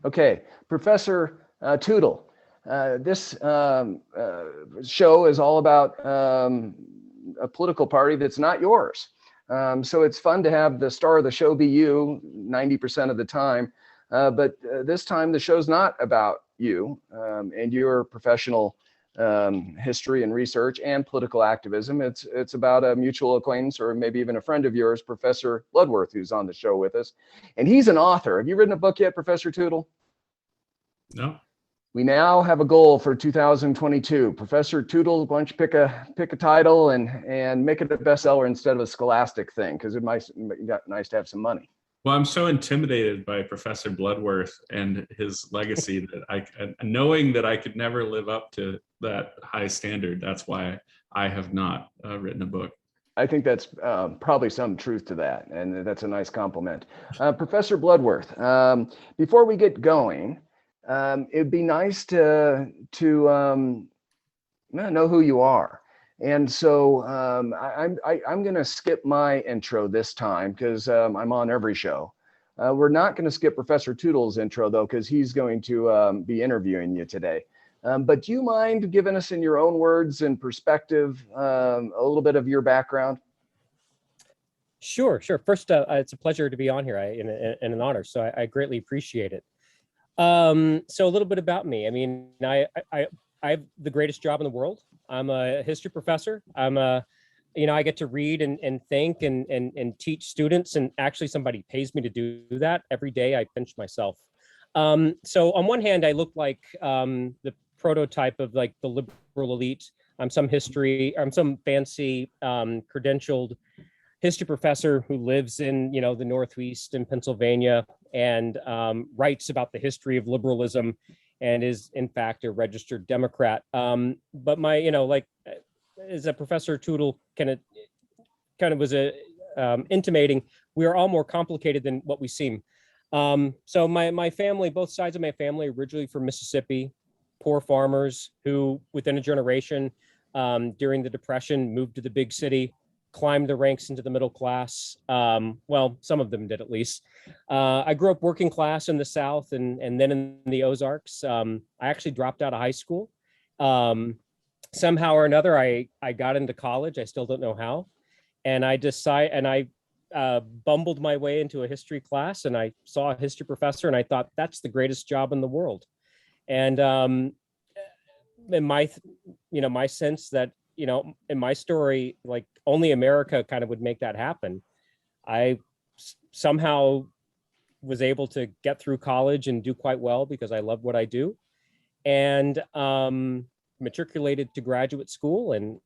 Okay, Professor Tootle, this show is all about a political party that's not yours. So it's fun to have the star of the show be you 90% of the time. But this time the show's not about you and your professional history and research and political activism. It's about a mutual acquaintance or maybe even a friend of yours, Professor Bloodworth, who's on the show with us. And he's an author. Have you written a book yet, Professor Tootle? No. We now have a goal for 2022. Professor Tootle, why don't you pick a title and make it a bestseller instead of a scholastic thing, because it might be nice to have some money. Well, I'm so intimidated by Professor Bloodworth and his legacy that knowing that I could never live up to that high standard, that's why I have not written a book. I think that's probably some truth to that, and that's a nice compliment. Professor Bloodworth, before we get going, it'd be nice to know who you are. And so I'm going to skip my intro this time because I'm on every show. We're not going to skip Professor Tootle's intro, though, because he's going to be interviewing you today. But do you mind giving us, in your own words and perspective, a little bit of your background? Sure. First, it's a pleasure to be on here and an honor. So I greatly appreciate it. So a little bit about me. I mean, I have the greatest job in the world. I'm a history professor. I get to read and think and teach students, and actually somebody pays me to do that every day. I pinch myself. So on one hand, I look like the prototype of like the liberal elite. I'm some fancy credentialed history professor who lives in, the Northeast in Pennsylvania and writes about the history of liberalism and is in fact a registered Democrat. But my, as a Professor Tootle kind of was intimating, we are all more complicated than what we seem. So my family, both sides of my family, originally from Mississippi, poor farmers who within a generation during the Depression moved to the big city, climbed the ranks into the middle class. Well, some of them did at least. I grew up working class in the South and then in the Ozarks. I actually dropped out of high school. Somehow or another, I got into college. I still don't know how. And I bumbled my way into a history class, and I saw a history professor, and I thought, that's the greatest job in the world. And in my sense that, in my story, like only America kind of would make that happen. I somehow was able to get through college and do quite well because I love what I do, and matriculated to graduate school. And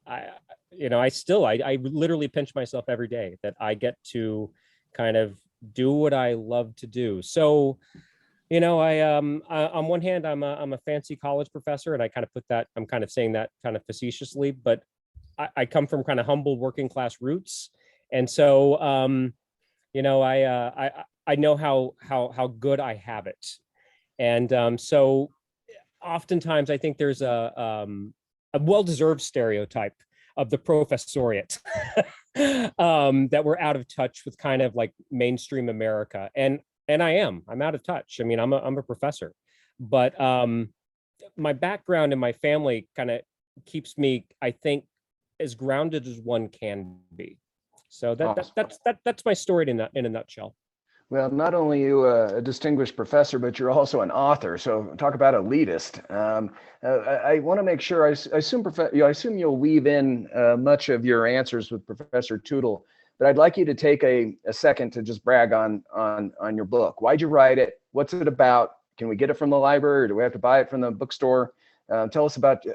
I literally pinch myself every day that I get to kind of do what I love to do. So, on one hand, I'm a fancy college professor, and I kind of put that, I'm kind of saying that kind of facetiously, but I come from kind of humble working class roots. And so, I know how good I have it. And so oftentimes I think there's a well-deserved stereotype of the professoriate that we're out of touch with kind of like mainstream America. And I'm out of touch. I mean, I'm a professor, but my background and my family kind of keeps me, I think, as grounded as one can be. So that's my story in a nutshell. Well, not only are you a distinguished professor, but you're also an author. So talk about elitist. I want to make sure, I assume you'll weave in much of your answers with Professor Tootle, but I'd like you to take a second to just brag on your book. Why'd you write it? What's it about? Can we get it from the library, or do we have to buy it from the bookstore? Tell us about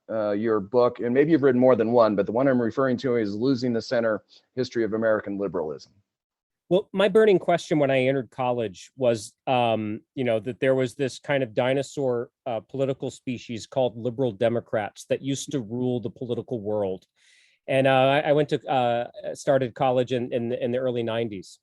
your book, and maybe you've written more than one, but the one I'm referring to is Losing the Center: History of American Liberalism. Well, my burning question when I entered college was, that there was this kind of dinosaur political species called liberal Democrats that used to rule the political world. And I went to started college in the early 90s.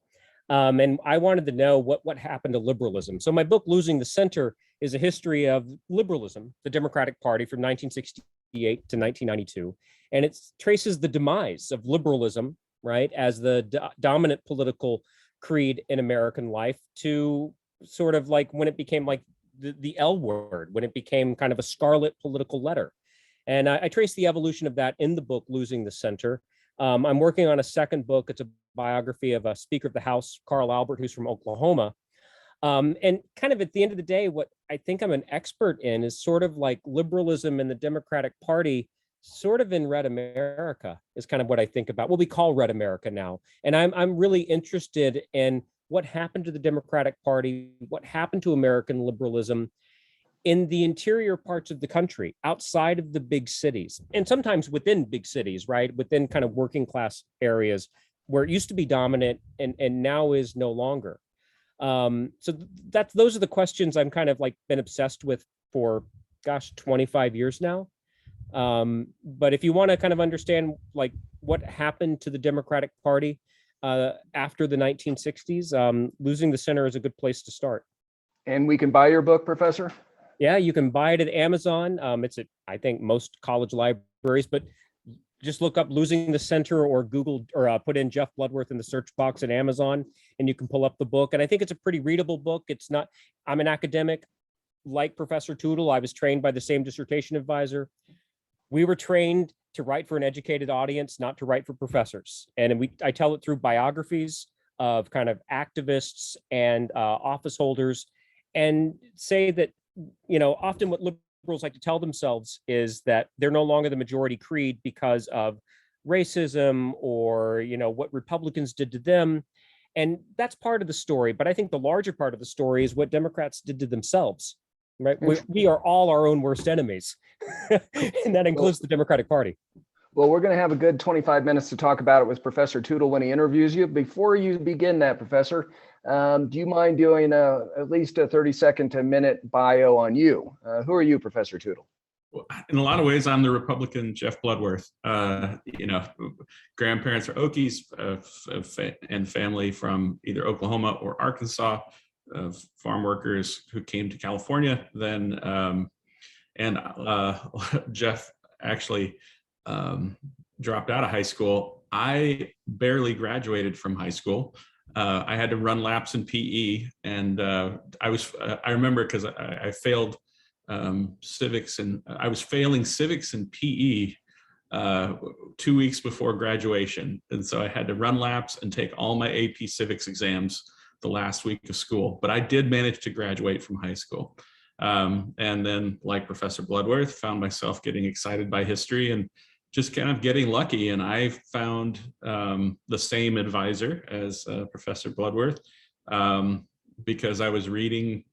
And I wanted to know what happened to liberalism. So my book, Losing the Center, is a history of liberalism, the Democratic Party from 1968 to 1992. And it traces the demise of liberalism, right, as the dominant political creed in American life, to sort of like when it became like the L word, when it became kind of a scarlet political letter. And I trace the evolution of that in the book, Losing the Center. I'm working on a second book. It's a biography of a Speaker of the House, Carl Albert, who's from Oklahoma. And kind of at the end of the day, what I think I'm an expert in is sort of like liberalism in the Democratic Party, sort of in Red America is kind of what I think about, what we call Red America now. And I'm really interested in what happened to the Democratic Party, what happened to American liberalism in the interior parts of the country, outside of the big cities, and sometimes within big cities, right? Within kind of working class areas where it used to be dominant and now is no longer. So those are the questions I'm kind of like been obsessed with for, gosh, 25 years now. But if you want to kind of understand like what happened to the Democratic Party after the 1960s, Losing the Center is a good place to start. And we can buy your book, Professor? Yeah, you can buy it at Amazon. It's at, I think, most college libraries, but just look up Losing the Center or Google or put in Jeff Bloodworth in the search box at Amazon and you can pull up the book. And I think it's a pretty readable book. It's not, I'm an academic like Professor Tootle. I was trained by the same dissertation advisor. We were trained to write for an educated audience, not to write for professors. And I tell it through biographies of kind of activists and office holders, and say that, you know, often what liberals like to tell themselves is that they're no longer the majority creed because of racism or, you know, what Republicans did to them. And that's part of the story. But I think the larger part of the story is what Democrats did to themselves, right? We are all our own worst enemies. And that includes the Democratic Party. Well, we're going to have a good 25 minutes to talk about it with Professor Tootle when he interviews you. Before you begin that, Professor, do you mind doing at least a 30-second to minute bio on you? Who are you, Professor Tootle? Well, in a lot of ways, I'm the Republican Jeff Bloodworth. You know, grandparents are Okies and family from either Oklahoma or Arkansas, farm workers who came to California then. And Jeff actually dropped out of high school. I barely graduated from high school. I had to run laps in PE, and I remember because I failed civics, and I was failing civics and PE 2 weeks before graduation, and so I had to run laps and take all my AP civics exams the last week of school. But I did manage to graduate from high school, and then, like Professor Bloodworth, found myself getting excited by history and just kind of getting lucky. And I found the same advisor as Professor Bloodworth because I was reading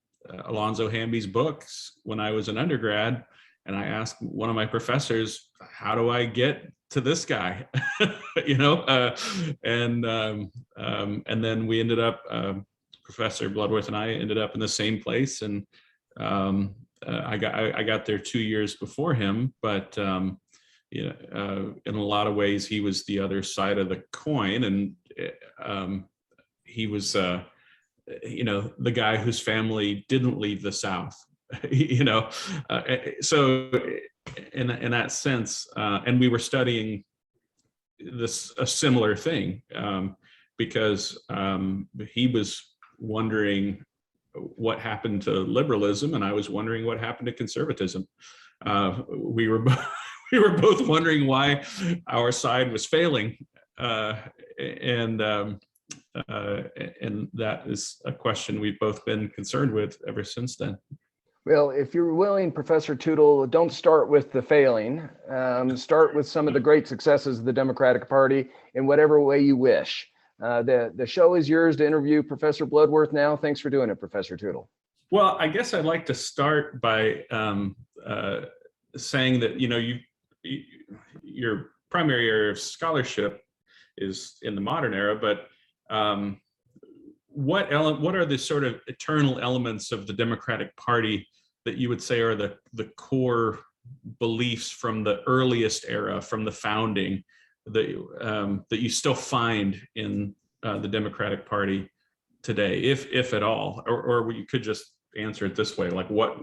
Alonzo Hamby's books when I was an undergrad. And I asked one of my professors, how do I get to this guy? You know, and then we ended up, Professor Bloodworth and I ended up in the same place. And I got there 2 years before him, but you know, in a lot of ways, he was the other side of the coin, and he was, you know, the guy whose family didn't leave the South. You know, so in that sense, and we were studying a similar thing because he was wondering what happened to liberalism, and I was wondering what happened to conservatism. We were both wondering why our side was failing, and that is a question we've both been concerned with ever since then. Well, if you're willing, Professor Tootle, don't start with the failing. Start with some of the great successes of the Democratic Party in whatever way you wish. The show is yours to interview Professor Bloodworth now. Thanks for doing it, Professor Tootle. Well, I guess I'd like to start by saying that, you know, your primary area of scholarship is in the modern era, but what are the sort of eternal elements of the Democratic Party that you would say are the core beliefs from the earliest era, from the founding, that you still find in the Democratic Party today, if at all? Or you could just answer it this way, like what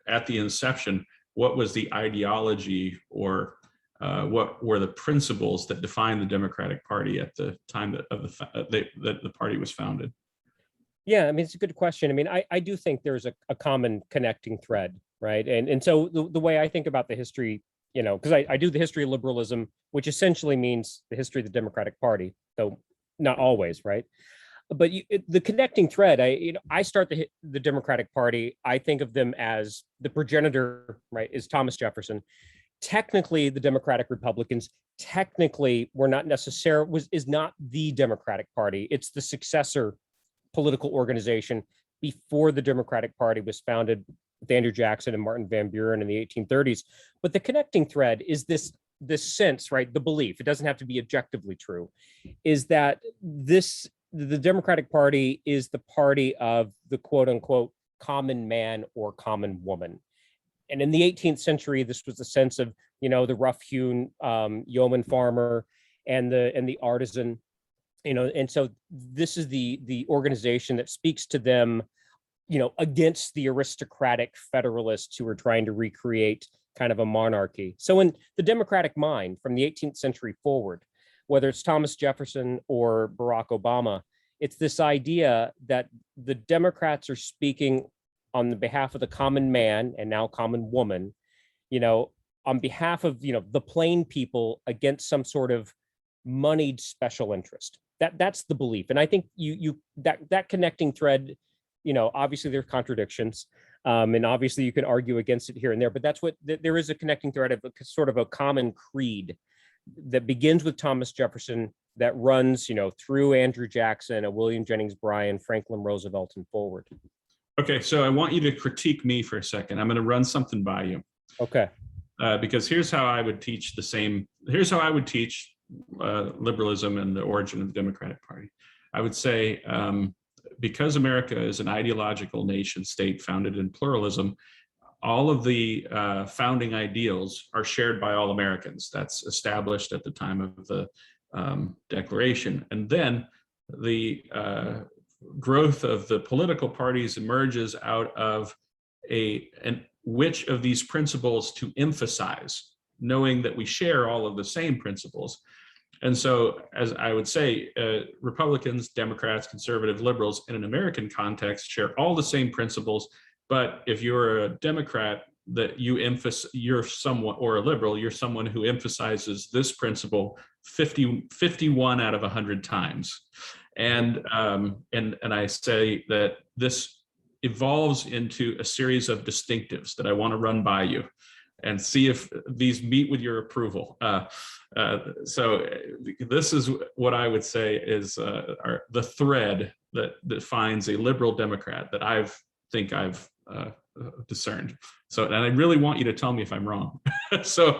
at the inception, what was the ideology or what were the principles that defined the Democratic Party at the time that the party was founded? Yeah, I mean, it's a good question. I mean, I do think there's a common connecting thread, right? And so the way I think about the history, because I do the history of liberalism, which essentially means the history of the Democratic Party, though not always, right? But the connecting thread, I start the Democratic Party. I think of them as the progenitor, right? Is Thomas Jefferson. Technically, the Democratic Republicans technically were not necessarily is not the Democratic Party. It's the successor political organization before the Democratic Party was founded with Andrew Jackson and Martin Van Buren in the 1830s. But the connecting thread is this sense, right? The belief, it doesn't have to be objectively true, is that the Democratic Party is the party of the quote unquote common man or common woman. And in the 18th century, this was the sense of, the rough-hewn yeoman farmer and the artisan, and so this is the organization that speaks to them, against the aristocratic federalists who are trying to recreate kind of a monarchy. So in the Democratic mind from the 18th century forward, whether it's Thomas Jefferson or Barack Obama, it's this idea that the Democrats are speaking on the behalf of the common man and now common woman, on behalf of, the plain people against some sort of moneyed special interest. That's the belief. And I think that connecting thread, obviously there's contradictions, and obviously you can argue against it here and there, but that's what there is, a connecting thread of sort of a common creed that begins with Thomas Jefferson, that runs, through Andrew Jackson, William Jennings Bryan, Franklin Roosevelt, and forward. Okay, so I want you to critique me for a second. I'm going to run something by you. Okay. Because here's how I would teach liberalism and the origin of the Democratic Party. I would say, because America is an ideological nation state founded in pluralism, all of the founding ideals are shared by all Americans. That's established at the time of the Declaration. And then the growth of the political parties emerges out of which of these principles to emphasize, knowing that we share all of the same principles. And so, as I would say, Republicans, Democrats, conservative, liberals in an American context share all the same principles. But if you're a Democrat, you're someone, or a liberal, you're someone who emphasizes this principle 51 out of 100 times. And I say that this evolves into a series of distinctives that I want to run by you and see if these meet with your approval. So this is what I would say is the thread that defines a liberal Democrat that I've discerned. So, and I really want you to tell me if I'm wrong. So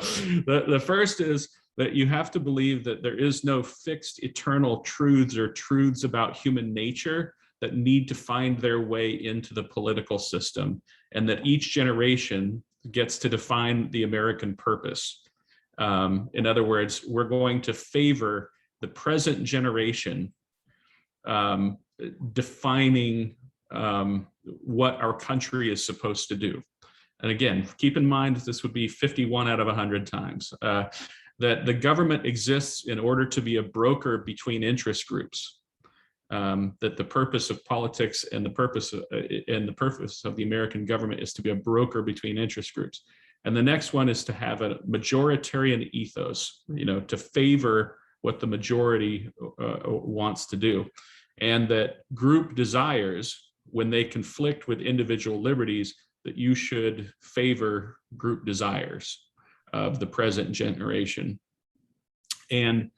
the first is that you have to believe that there is no fixed eternal truths or truths about human nature that need to find their way into the political system, and that each generation gets to define the American purpose. In other words, we're going to favor the present generation defining what our country is supposed to do. And again, keep in mind, this would be 51 out of 100 times, that the government exists in order to be a broker between interest groups. That the purpose of politics and the purpose of the American government is to be a broker between interest groups. And the next one is to have a majoritarian ethos, to favor what the majority wants to do. And that group desires, when they conflict with individual liberties, that you should favor group desires of the present generation. And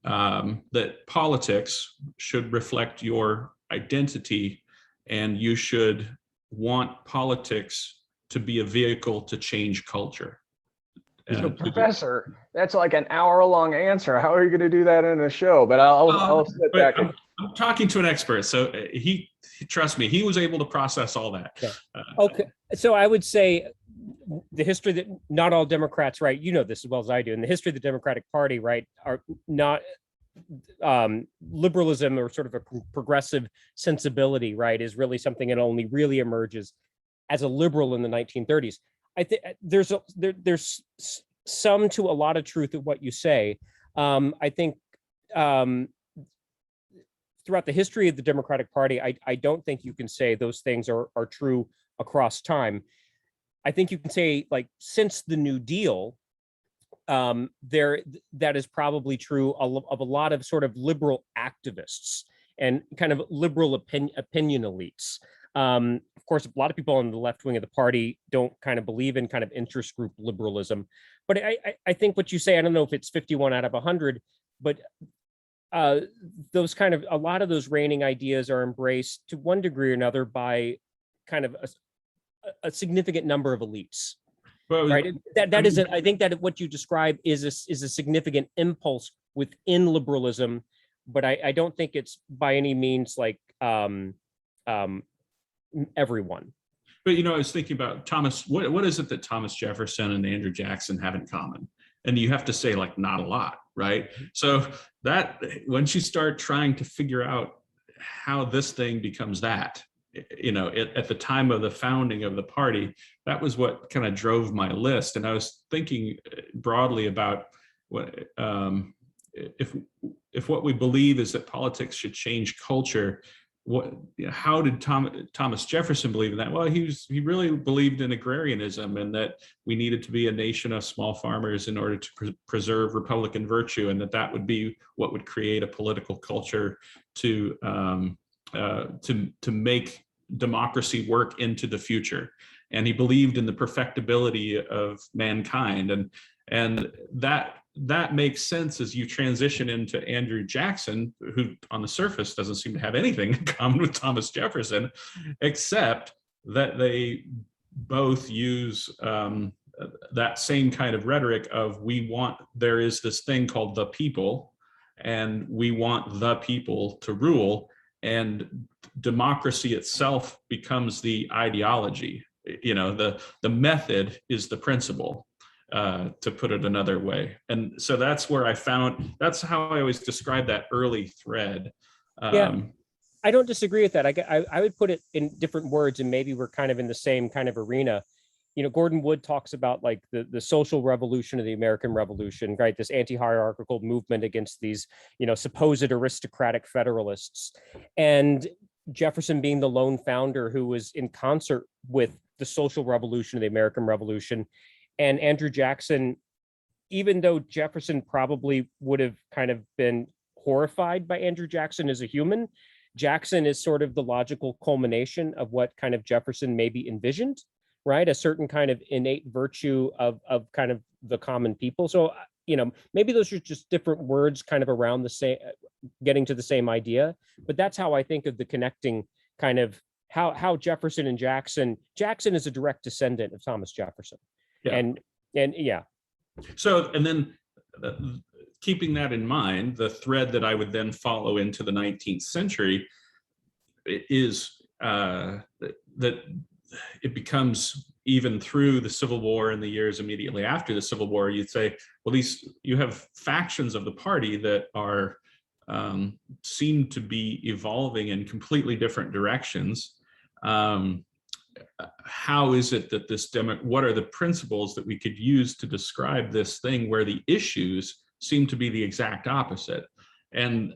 that politics should reflect your identity, and you should want politics to be a vehicle to change culture. So, Professor, that's like an hour-long answer. How are you going to do that in a show? But I'll sit back. I'm talking to an expert, so trust me, he was able to process all that. Yeah. Okay, so I would say the history that not all Democrats, right? You know this as well as I do. In the history of the Democratic Party, right, are not liberalism or sort of a progressive sensibility, right, is really something that only really emerges as a liberal in the 1930s. I think there's some to a lot of truth of what you say. I think throughout the history of the Democratic Party, I don't think you can say those things are true across time. I think you can say, like, since the New Deal, that is probably true of a lot of sort of liberal activists and kind of liberal opinion elites. Of course, a lot of people on the left wing of the party don't kind of believe in kind of interest group liberalism. But I think what you say, I don't know if it's 51 out of 100, but those kind of, a lot of those reigning ideas are embraced to one degree or another by kind of a significant number of elites. Well, right. That is I think that what you describe is a significant impulse within liberalism, but I don't think it's by any means like everyone. But I was thinking about Thomas. What is it that Thomas Jefferson and Andrew Jackson have in common? And you have to say, like, not a lot, right? So that once you start trying to figure out how this thing becomes that, at the time of the founding of the party, that was what kind of drove my list. And I was thinking broadly about what if what we believe is that politics should change culture. How did Thomas Jefferson believe in that? Well, he really believed in agrarianism and that we needed to be a nation of small farmers in order to preserve Republican virtue, and that would be what would create a political culture to make democracy work into the future. And he believed in the perfectibility of mankind, and that makes sense as you transition into Andrew Jackson, who on the surface doesn't seem to have anything in common with Thomas Jefferson, except that they both use that same kind of rhetoric of there is this thing called the people, and we want the people to rule, and democracy itself becomes the ideology. The method is the principle. To put it another way. And so that's how I always describe that early thread. Yeah, I don't disagree with that. I would put it in different words, and maybe we're kind of in the same kind of arena. Gordon Wood talks about like the social revolution of the American Revolution, right? This anti-hierarchical movement against these, supposed aristocratic federalists. And Jefferson being the lone founder who was in concert with the social revolution of the American Revolution. And Andrew Jackson, even though Jefferson probably would have kind of been horrified by Andrew Jackson as a human, Jackson is sort of the logical culmination of what kind of Jefferson maybe envisioned, right? A certain kind of innate virtue of kind of the common people. So, maybe those are just different words kind of around the same, getting to the same idea. But that's how I think of the connecting kind of how Jefferson and Jackson is a direct descendant of Thomas Jefferson. Yeah. And yeah. So, and then keeping that in mind, the thread that I would then follow into the 19th century is that it becomes, even through the Civil War and the years immediately after the Civil War, you'd say, well, you have factions of the party that are seem to be evolving in completely different directions. How is it that what are the principles that we could use to describe this thing where the issues seem to be the exact opposite? And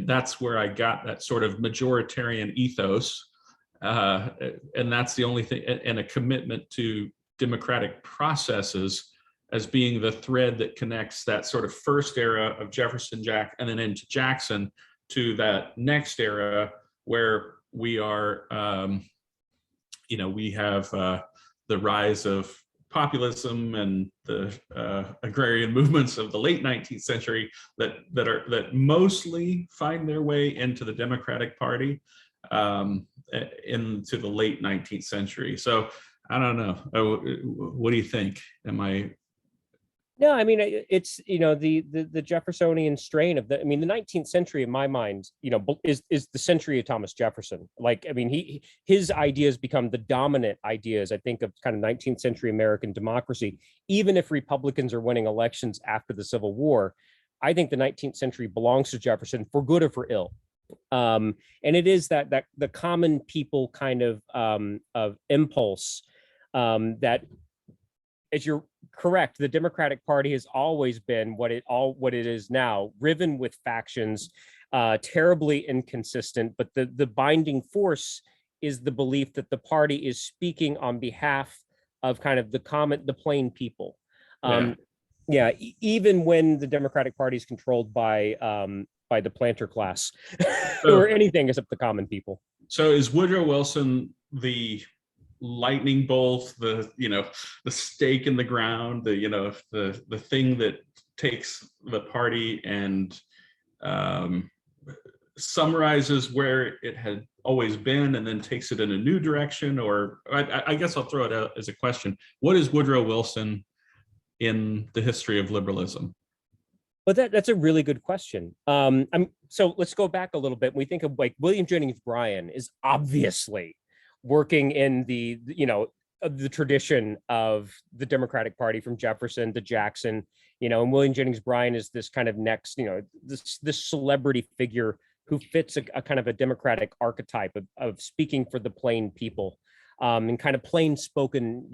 that's where I got that sort of majoritarian ethos. And that's the only thing, and a commitment to democratic processes as being the thread that connects that sort of first era of Jefferson, and then into Jackson, to that next era where we are, we have the rise of populism and the agrarian movements of the late 19th century that mostly find their way into the Democratic Party into the late 19th century. So I don't know. What do you think? Am I? No, I mean, it's, the Jeffersonian strain of the 19th century in my mind, is the century of Thomas Jefferson. Like, I mean, his ideas become the dominant ideas, I think, of kind of 19th century American democracy. Even if Republicans are winning elections after the Civil War, I think the 19th century belongs to Jefferson, for good or for ill. And it is that the common people kind of impulse that, as you're correct, the Democratic Party has always been what it is now, riven with factions. terribly inconsistent, but the binding force is the belief that the party is speaking on behalf of kind of the plain people. Even when the Democratic Party is controlled by the planter class or anything except the common people. So is Woodrow Wilson the lightning bolt, the stake in the ground, the thing that takes the party and summarizes where it had always been and then takes it in a new direction? Or I guess I'll throw it out as a question. What is Woodrow Wilson in the history of liberalism? Well, that's a really good question. So let's go back a little bit. We think of like William Jennings Bryan is obviously working in the tradition of the Democratic Party from Jefferson to Jackson, and William Jennings Bryan is this kind of next, this celebrity figure who fits a kind of a democratic archetype of speaking for the plain people, and kind of plain spoken,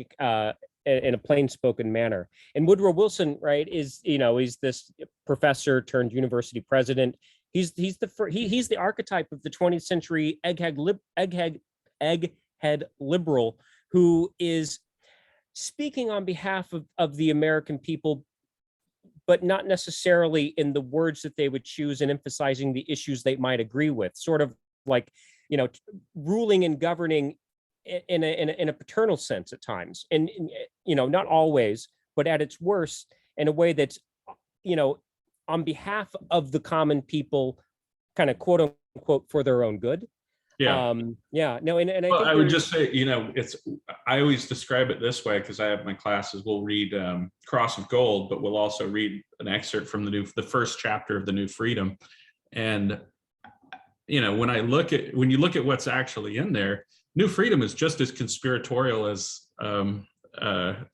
in a plain spoken manner. And Woodrow Wilson, right, is he's this professor turned university president. He's the archetype of the 20th century egghead liberal who is speaking on behalf of the American people, but not necessarily in the words that they would choose and emphasizing the issues they might agree with, sort of like, ruling and governing in a paternal sense at times, and not always, but at its worst in a way that's on behalf of the common people, kind of quote unquote for their own good. And I think I would just say, I always describe it this way, because I have my classes, we'll read Cross of Gold, but we'll also read an excerpt from the first chapter of The New Freedom. And when you look at what's actually in there, New Freedom is just as conspiratorial as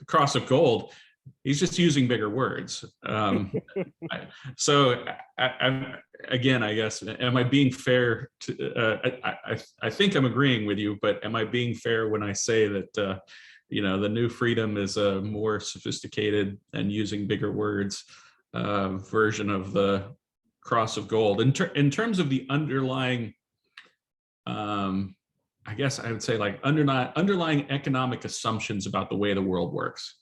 Cross of Gold. He's just using bigger words. So again, I guess, am I being fair to, I think I'm agreeing with you, but am I being fair when I say that, the New Freedom is a more sophisticated and using bigger words version of the Cross of Gold? In terms of the underlying, I guess I would say like underlying economic assumptions about the way the world works.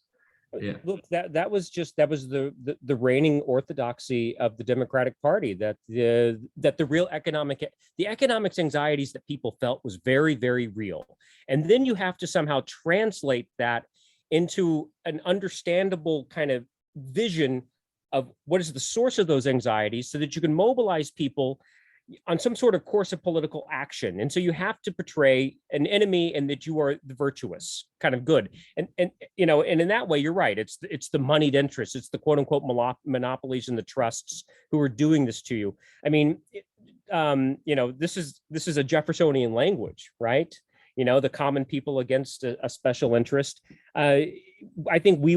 Yeah. Look, that was the reigning orthodoxy of the Democratic Party, that the real economics anxieties that people felt was very, very real. And then you have to somehow translate that into an understandable kind of vision of what is the source of those anxieties, so that you can mobilize people on some sort of course of political action. And so you have to portray an enemy and that you are the virtuous, kind of good. And in that way, you're right. It's the moneyed interests. It's the quote unquote monopolies and the trusts who are doing this to you. I mean, this is a Jeffersonian language, right? The common people against a special interest. I think we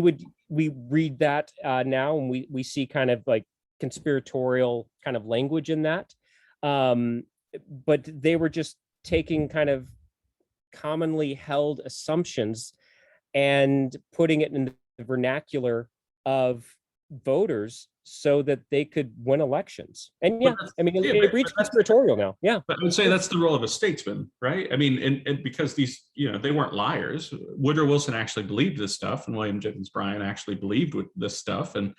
read that now, and we see kind of like conspiratorial kind of language in that. But they were just taking kind of commonly held assumptions and putting it in the vernacular of voters so that they could win elections. And it reached conspiratorial now. Yeah. But I would say that's the role of a statesman, right? I mean, and because these, they weren't liars. Woodrow Wilson actually believed this stuff, and William Jennings Bryan actually believed this stuff, and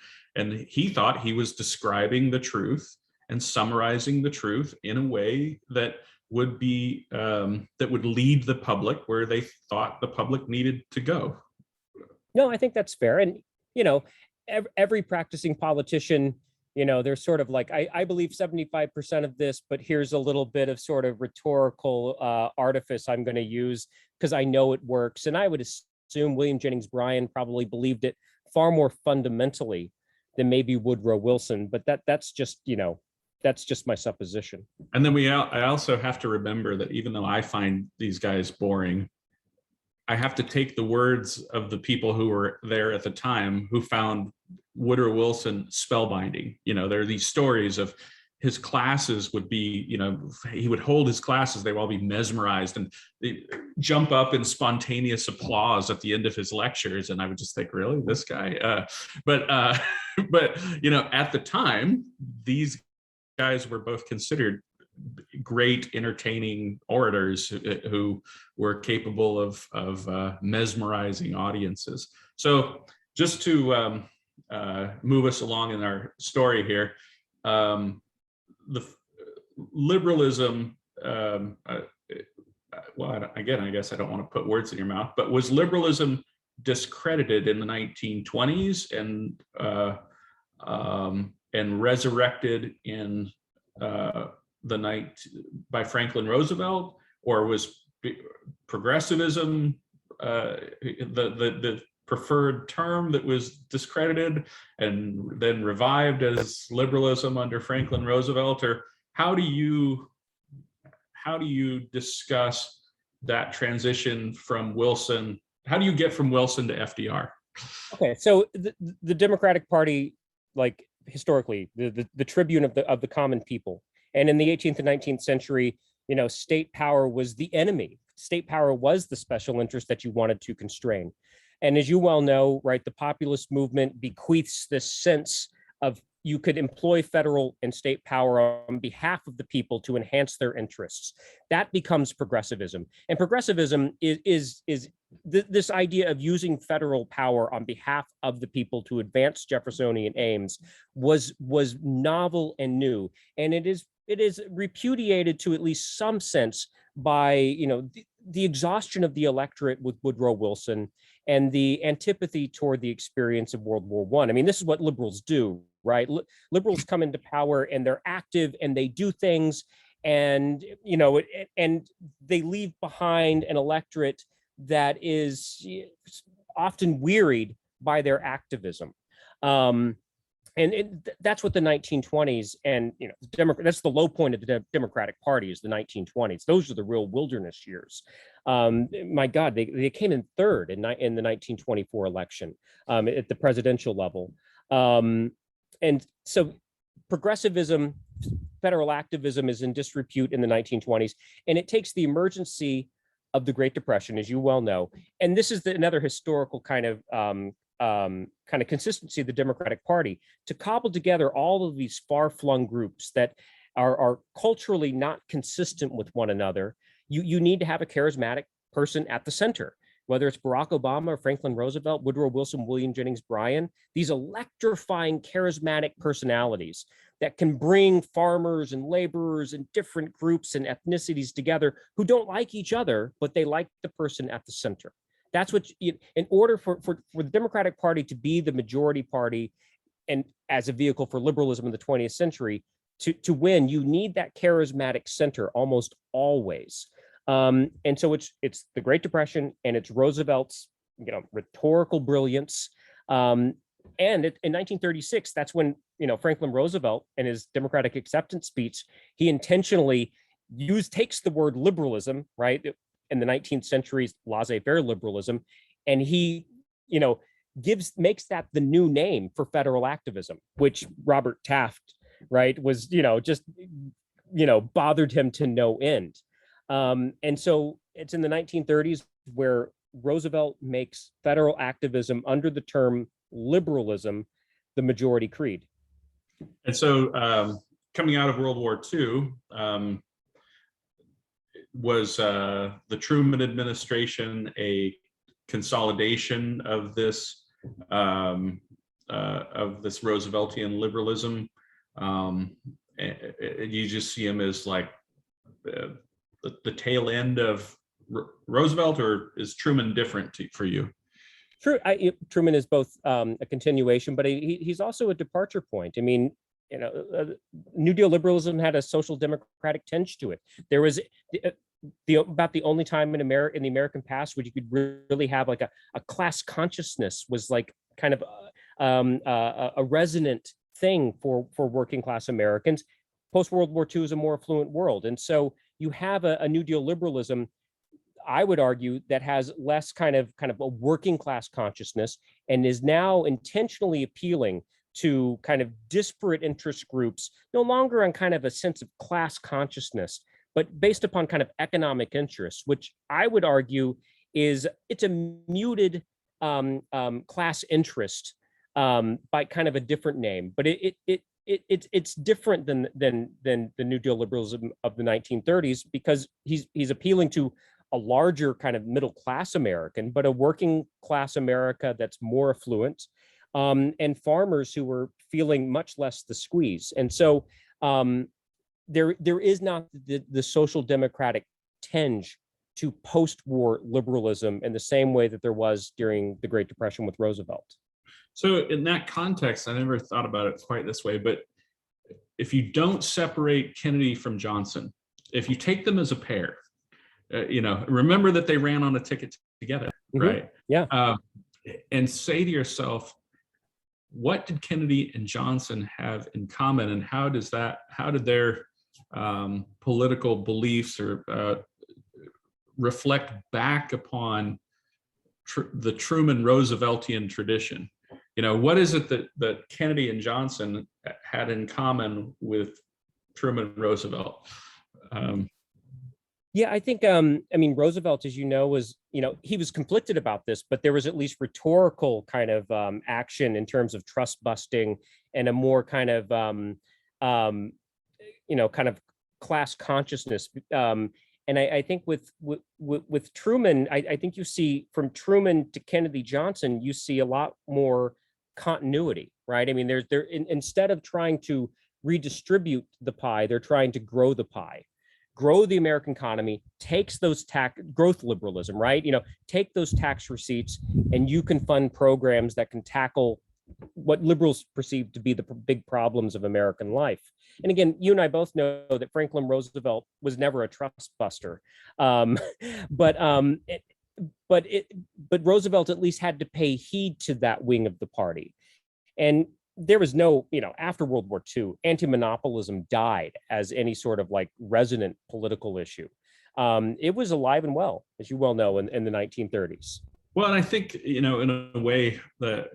he thought he was describing the truth and summarizing the truth in a way that would be that would lead the public where they thought the public needed to go. No, I think that's fair. And every practicing politician, they're sort of like, I believe 75% of this, but here's a little bit of sort of rhetorical artifice I'm going to use because I know it works. And I would assume William Jennings Bryan probably believed it far more fundamentally than maybe Woodrow Wilson, but that's just my supposition. And then I also have to remember that even though I find these guys boring, I have to take the words of the people who were there at the time who found Woodrow Wilson spellbinding. There are these stories of his classes would be, he would hold his classes, they would all be mesmerized and they jump up in spontaneous applause at the end of his lectures. And I would just think, really, this guy? But at the time, these guys were both considered great entertaining orators who were capable of mesmerizing audiences. So just to move us along in our story here, the liberalism, well, again, I guess I don't want to put words in your mouth, but was liberalism discredited in the 1920s and resurrected in the night by Franklin Roosevelt, or was progressivism the preferred term that was discredited and then revived as liberalism under Franklin Roosevelt? Or how do you discuss that transition from Wilson? How do you get from Wilson to FDR? Okay, so the Democratic Party, like historically, the tribune of the common people, and in the 18th and 19th century, you know, state power was the enemy. State power was the special interest that you wanted to constrain. And as you well know, right, the populist movement bequeaths this sense of you could employ federal and state power on behalf of the people to enhance their interests. That becomes progressivism. And progressivism is this idea of using federal power on behalf of the people to advance Jeffersonian aims was novel and new. And it is repudiated to at least some sense by, you know, the exhaustion of the electorate with Woodrow Wilson and the antipathy toward the experience of World War I. I mean, this is what liberals do, right? Liberals come into power and they're active and they do things, and, you know, and they leave behind an electorate that is often wearied by their activism. And that's what the 1920s and, you know, that's the low point of the Democratic Party is the 1920s. Those are the real wilderness years. My God, they came in third in the 1924 election at the presidential level. And so progressivism, federal activism is in disrepute in the 1920s, and it takes the emergency of the Great Depression, as you well know. And this is another historical kind of consistency of the Democratic Party to cobble together all of these far-flung groups that are culturally not consistent with one another. You need to have a charismatic person at the center, whether it's Barack Obama or Franklin Roosevelt, Woodrow Wilson, William Jennings Bryan, these electrifying, charismatic personalities that can bring farmers and laborers and different groups and ethnicities together who don't like each other, but they like the person at the center. That's what, in order for the Democratic Party to be the majority party and as a vehicle for liberalism in the 20th century, to win, you need that charismatic center almost always. And so it's the Great Depression and it's Roosevelt's, you know, rhetorical brilliance. And in 1936, that's when, you know, Franklin Roosevelt in his Democratic acceptance speech, he intentionally takes the word liberalism, right, in the 19th century's laissez-faire liberalism, and he, you know, makes that the new name for federal activism, which Robert Taft, right, was, you know, just, you know, bothered him to no end. And so it's in the 1930s where Roosevelt makes federal activism under the term liberalism the majority creed. And so coming out of World War II, was the Truman administration a consolidation of this Rooseveltian liberalism? You just see him as like the tail end of Roosevelt, or is Truman different for you? Truman is both a continuation, but he's also a departure point. I mean, you know, New Deal liberalism had a social democratic tinge to it. There was about the only time in the American past where you could really have like a class consciousness was like kind of a resonant thing for working class Americans. Post World War II is a more affluent world, and so you have a New Deal liberalism, I would argue, that has less kind of a working class consciousness and is now intentionally appealing to kind of disparate interest groups, no longer on kind of a sense of class consciousness, but based upon kind of economic interests, which I would argue it's a muted class interest by kind of a different name. But it's different than the New Deal liberalism of the 1930s, because he's appealing to a larger kind of middle class American, but a working class America that's more affluent, and farmers who were feeling much less the squeeze. And so there is not the social democratic tinge to post-war liberalism in the same way that there was during the Great Depression with Roosevelt. So in that context, I never thought about it quite this way, but if you don't separate Kennedy from Johnson, if you take them as a pair, remember that they ran on a ticket together, right? Yeah. And say to yourself, what did Kennedy and Johnson have in common, and how did their political beliefs or reflect back upon the Truman Rooseveltian tradition? What is it that Kennedy and Johnson had in common with Truman Roosevelt? Yeah, I think, Roosevelt, as you know, was, he was conflicted about this, but there was at least rhetorical kind of action in terms of trust busting and a more kind of, kind of class consciousness. And I think with Truman, I think you see from Truman to Kennedy Johnson, you see a lot more continuity, right? I mean, instead of trying to redistribute the pie, they're trying to grow the pie, grow the American economy, takes those growth liberalism, right? Take those tax receipts and you can fund programs that can tackle what liberals perceive to be the big problems of American life. And again, you and I both know that Franklin Roosevelt was never a trust buster, but Roosevelt at least had to pay heed to that wing of the party. And there was no, after World War II, anti-monopolism died as any sort of like resonant political issue. It was alive and well, as you well know, in the 1930s. Well, and I think, in a way that,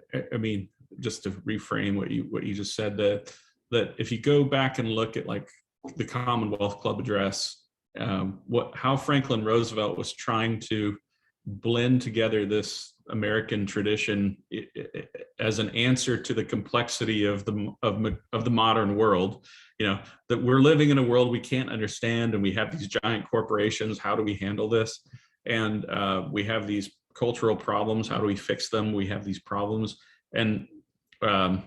just to reframe what you just said, that if you go back and look at like the Commonwealth Club address, how Franklin Roosevelt was trying to blend together this American tradition as an answer to the complexity of the modern world, that we're living in a world we can't understand, and we have these giant corporations. How do we handle this? And we have these cultural problems. How do we fix them? We have these problems, and the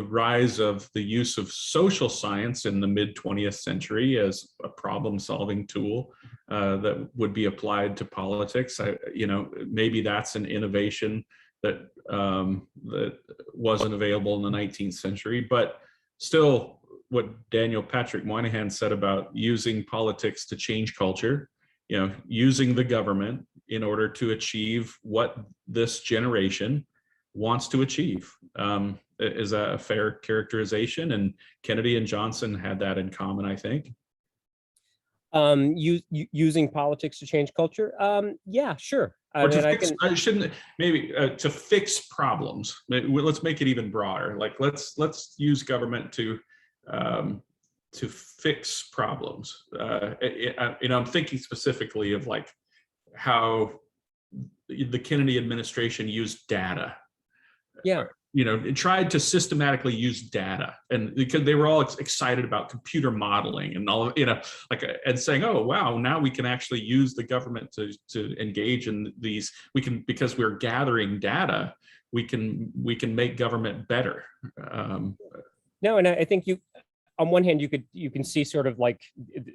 rise of the use of social science in the mid 20th century as a problem-solving tool that would be applied to politics. Maybe that's an innovation that wasn't available in the 19th century, but still, what Daniel Patrick Moynihan said about using politics to change culture, using the government in order to achieve what this generation wants to achieve. Is that a fair characterization? And Kennedy and Johnson had that in common, I think. Using politics to change culture? Yeah, sure. To fix problems. Let's make it even broader. Like let's use government to fix problems. I'm thinking specifically of like how the Kennedy administration used data. Yeah. It tried to systematically use data, and because they were all excited about computer modeling and all, and saying, oh, wow, now we can actually use the government to engage in these. Because we're gathering data, we can make government better. No, and I think on one hand, you can see sort of like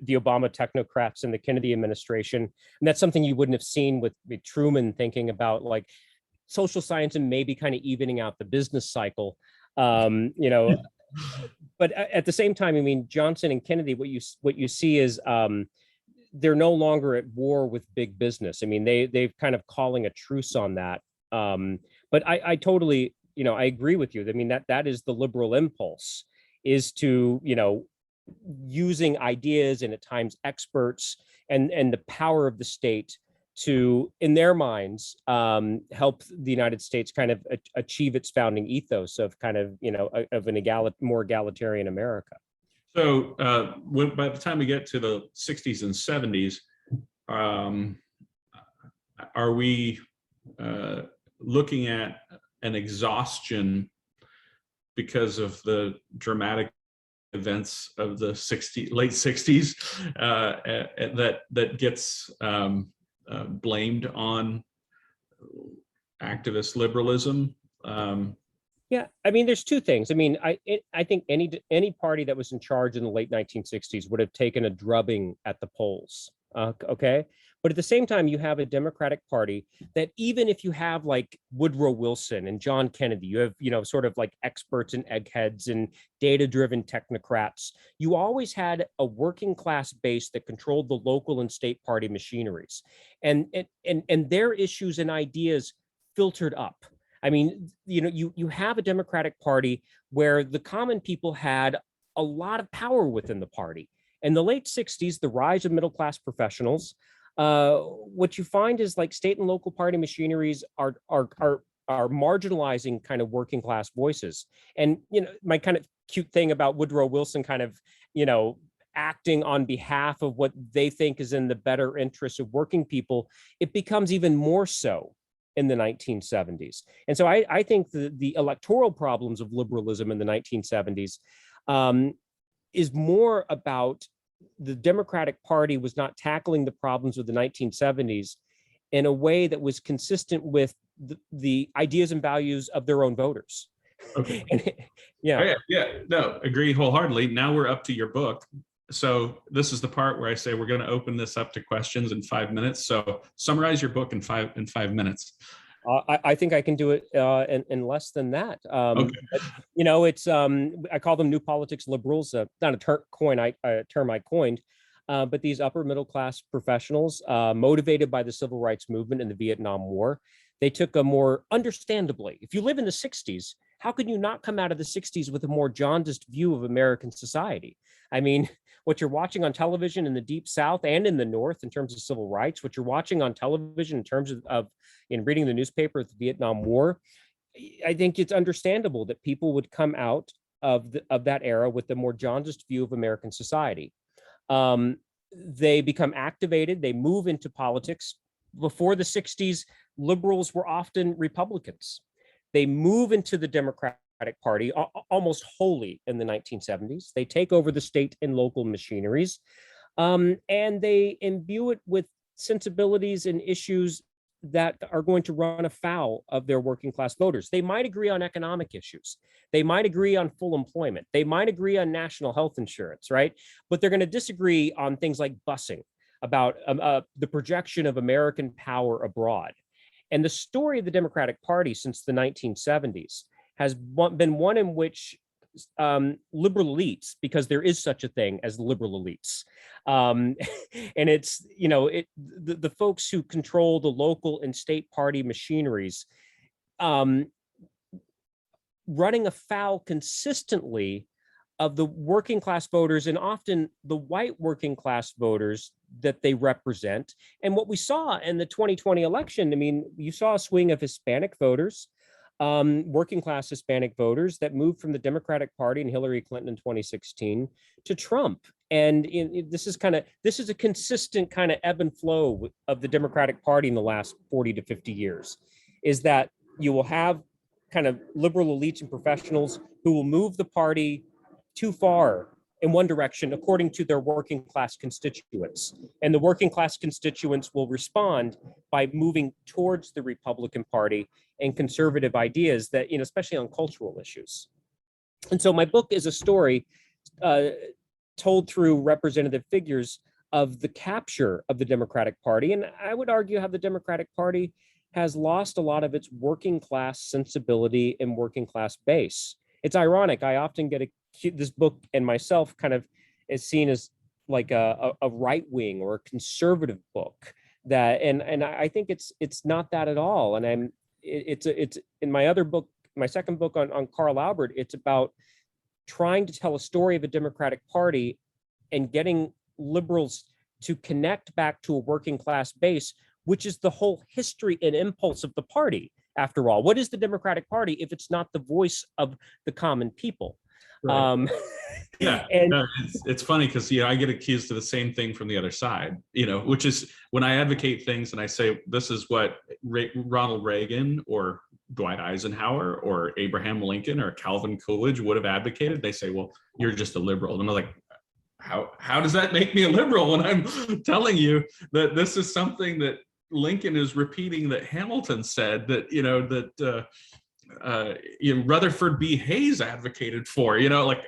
the Obama technocrats in the Kennedy administration, and that's something you wouldn't have seen with Truman thinking about like social science and maybe kind of evening out the business cycle, but at the same time, Johnson and Kennedy, what you see is they're no longer at war with big business. They've kind of calling a truce on that. But I totally, I agree with you. That is the liberal impulse, is to, using ideas and at times experts and the power of the state to, in their minds, help the United States kind of achieve its founding ethos of kind of, of an more egalitarian America. So by the time we get to the 60s and 70s, are we looking at an exhaustion because of the dramatic events of the late 60s that gets blamed on activist liberalism. Yeah, I mean, there's two things. I mean, I think any party that was in charge in the late 1960s would have taken a drubbing at the polls. Okay, but at the same time, you have a Democratic Party that, even if you have like Woodrow Wilson and John Kennedy, you have sort of like experts and eggheads and data-driven technocrats. You always had a working class base that controlled the local and state party machineries, and their issues and ideas filtered up. I mean, you have a Democratic Party where the common people had a lot of power within the party. In the late 60s, the rise of middle-class professionals, what you find is like state and local party machineries are marginalizing kind of working class voices. And, my kind of cute thing about Woodrow Wilson kind of, acting on behalf of what they think is in the better interests of working people, it becomes even more so in the 1970s. And so I think the electoral problems of liberalism in the 1970s is more about the Democratic Party was not tackling the problems of the 1970s in a way that was consistent with the ideas and values of their own voters. Okay. Yeah. No, agree wholeheartedly. Now we're up to your book. So this is the part where I say we're going to open this up to questions in 5 minutes. So summarize your book in five minutes. I think I can do it in less than that. Okay. But, it's I call them new politics liberals. Not a term I coined, but these upper middle class professionals, motivated by the civil rights movement and the Vietnam War, they took a more, understandably, if you live in the 60s, how could you not come out of the 60s with a more jaundiced view of American society? I mean, what you're watching on television in the Deep South and in the North in terms of civil rights, what you're watching on television in terms of in reading the newspaper of the Vietnam War, I think it's understandable that people would come out of that era with a more jaundiced view of American society. They become activated, they move into politics. Before the 60s, liberals were often Republicans. They move into the Democratic Party almost wholly in the 1970s. They take over the state and local machineries, and they imbue it with sensibilities and issues that are going to run afoul of their working class voters. They might agree on economic issues. They might agree on full employment. They might agree on national health insurance, right? But they're going to disagree on things like busing, about the projection of American power abroad. And the story of the Democratic Party since the 1970s has been one in which liberal elites, because there is such a thing as liberal elites, and it's the folks who control the local and state party machineries, running afoul consistently of the working class voters, and often the white working class voters that they represent. And what we saw in the 2020 election, I mean, you saw a swing of Hispanic voters, working class Hispanic voters that moved from the Democratic Party and Hillary Clinton in 2016 to Trump. And this is a consistent kind of ebb and flow of the Democratic Party in the last 40 to 50 years, is that you will have kind of liberal elites and professionals who will move the party too far in one direction according to their working class constituents. And the working class constituents will respond by moving towards the Republican Party and conservative ideas that, especially on cultural issues. And so my book is a story told through representative figures of the capture of the Democratic Party. And I would argue how the Democratic Party has lost a lot of its working class sensibility and working class base. It's ironic. I often get this book and myself kind of is seen as like a right wing or a conservative book, and I think it's not that at all. And it's in my other book, my second book on Carl Albert, it's about trying to tell a story of a Democratic Party and getting liberals to connect back to a working class base, which is the whole history and impulse of the party. After all, what is the Democratic Party if it's not the voice of the common people? Right. It's funny because I get accused of the same thing from the other side, which is when I advocate things and I say this is what Ronald Reagan or Dwight Eisenhower or Abraham Lincoln or Calvin Coolidge would have advocated, they say, well, you're just a liberal. And I'm like, how does that make me a liberal when I'm telling you that this is something that Lincoln is repeating that Hamilton said, that, you know, that Rutherford B. Hayes advocated for, you know, like,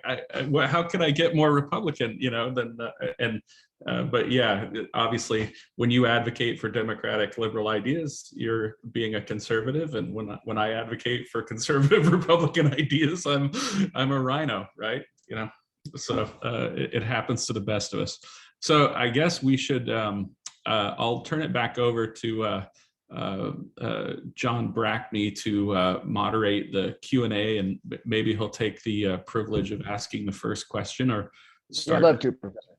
how can I get more Republican, you know, than, but yeah, obviously, when you advocate for democratic liberal ideas, you're being a conservative, and when I advocate for conservative Republican ideas, I'm a rhino, right? You know, so it happens to the best of us. So I guess we should. I'll turn it back over to John Brackney to moderate the Q&A, and maybe he'll take the privilege of asking the first question or start. Yeah, I'd love to, Professor.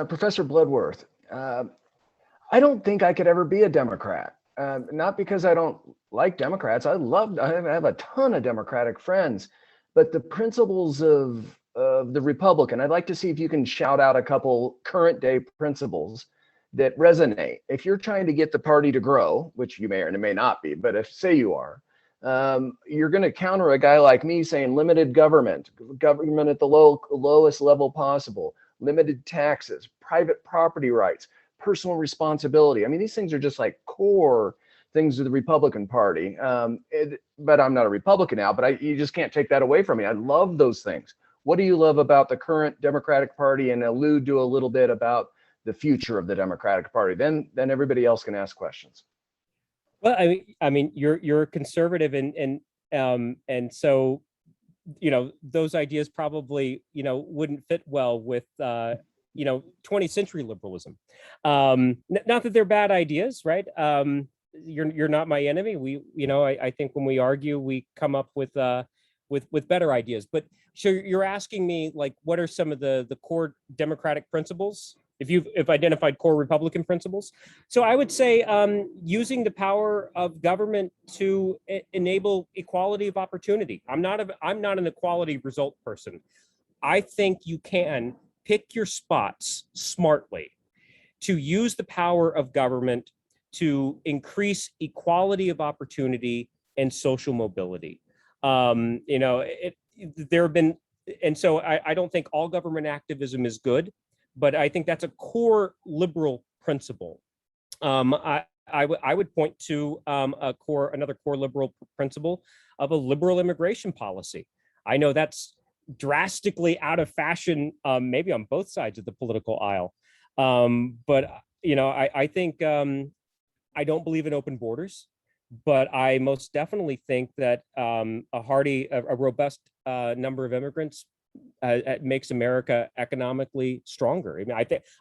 Professor Bloodworth, I don't think I could ever be a Democrat. Not because I don't like Democrats. I have a ton of Democratic friends, but the principles of the Republican, I'd like to see if you can shout out a couple current day principles that resonate. If you're trying to get the party to grow, which you may or may not be, but if say you are, you're going to counter a guy like me saying limited government at the lowest level possible, limited taxes, private property rights, personal responsibility. I mean, these things are just like core things of the Republican Party. But I'm not a Republican now, but you just can't take that away from me. I love those things. What do you love about the current Democratic Party? And allude to a little bit about the future of the Democratic Party. Then everybody else can ask questions. Well, I mean, you're a conservative, and so, you know, those ideas probably, you know, wouldn't fit well with, you know, 20th century liberalism. Not that they're bad ideas, right? You're not my enemy. We, you know, I think when we argue, we come up with better ideas. But so you're asking me, like, what are some of the core democratic principles? If you've identified core Republican principles. So I would say using the power of government to enable equality of opportunity. I'm not an equality result person. I think you can pick your spots smartly to use the power of government to increase equality of opportunity and social mobility. You know, there have been, and so I don't think all government activism is good, but I think that's a core liberal principle. I would point to another core liberal principle of a liberal immigration policy. I know that's drastically out of fashion, maybe on both sides of the political aisle, but you know, I think I don't believe in open borders, but I most definitely think that a robust number of immigrants makes America economically stronger. I mean,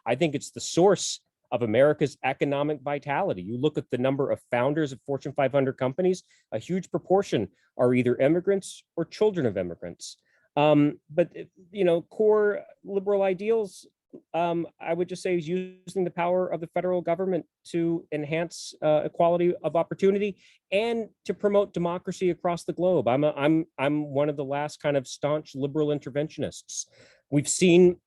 I think it's the source of America's economic vitality. You look at the number of founders of Fortune 500 companies, a huge proportion are either immigrants or children of immigrants. But you know, core liberal ideals, I would just say, is using the power of the federal government to enhance equality of opportunity and to promote democracy across the globe. I'm one of the last kind of staunch liberal interventionists. We've seen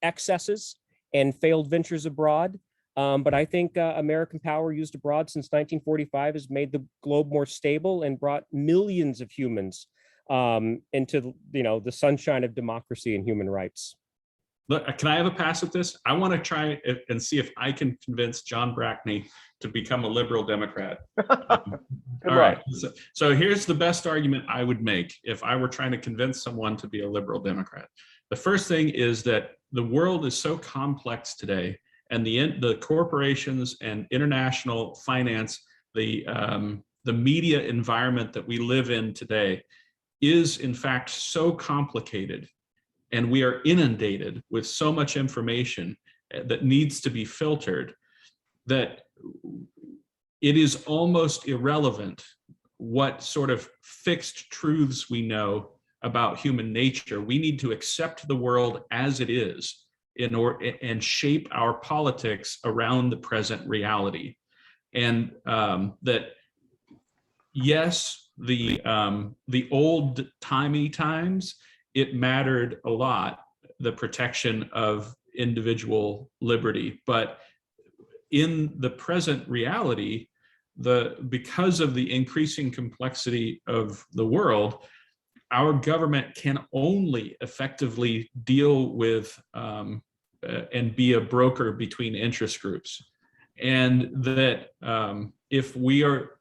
excesses and failed ventures abroad, but I think American power used abroad since 1945 has made the globe more stable and brought millions of humans into, you know, the sunshine of democracy and human rights. Look, can I have a pass at this? I want to try and see if I can convince John Brackney to become a liberal Democrat. All right. So here's the best argument I would make if I were trying to convince someone to be a liberal Democrat. The first thing is that the world is so complex today, and the corporations and international finance, the media environment that we live in today is in fact so complicated. And we are inundated with so much information that needs to be filtered that it is almost irrelevant what sort of fixed truths we know about human nature. We need to accept the world as it is and shape our politics around the present reality. And that, yes, the old-timey times, it mattered a lot, the protection of individual liberty. But in the present reality, because of the increasing complexity of the world, our government can only effectively deal with and be a broker between interest groups. And that if we are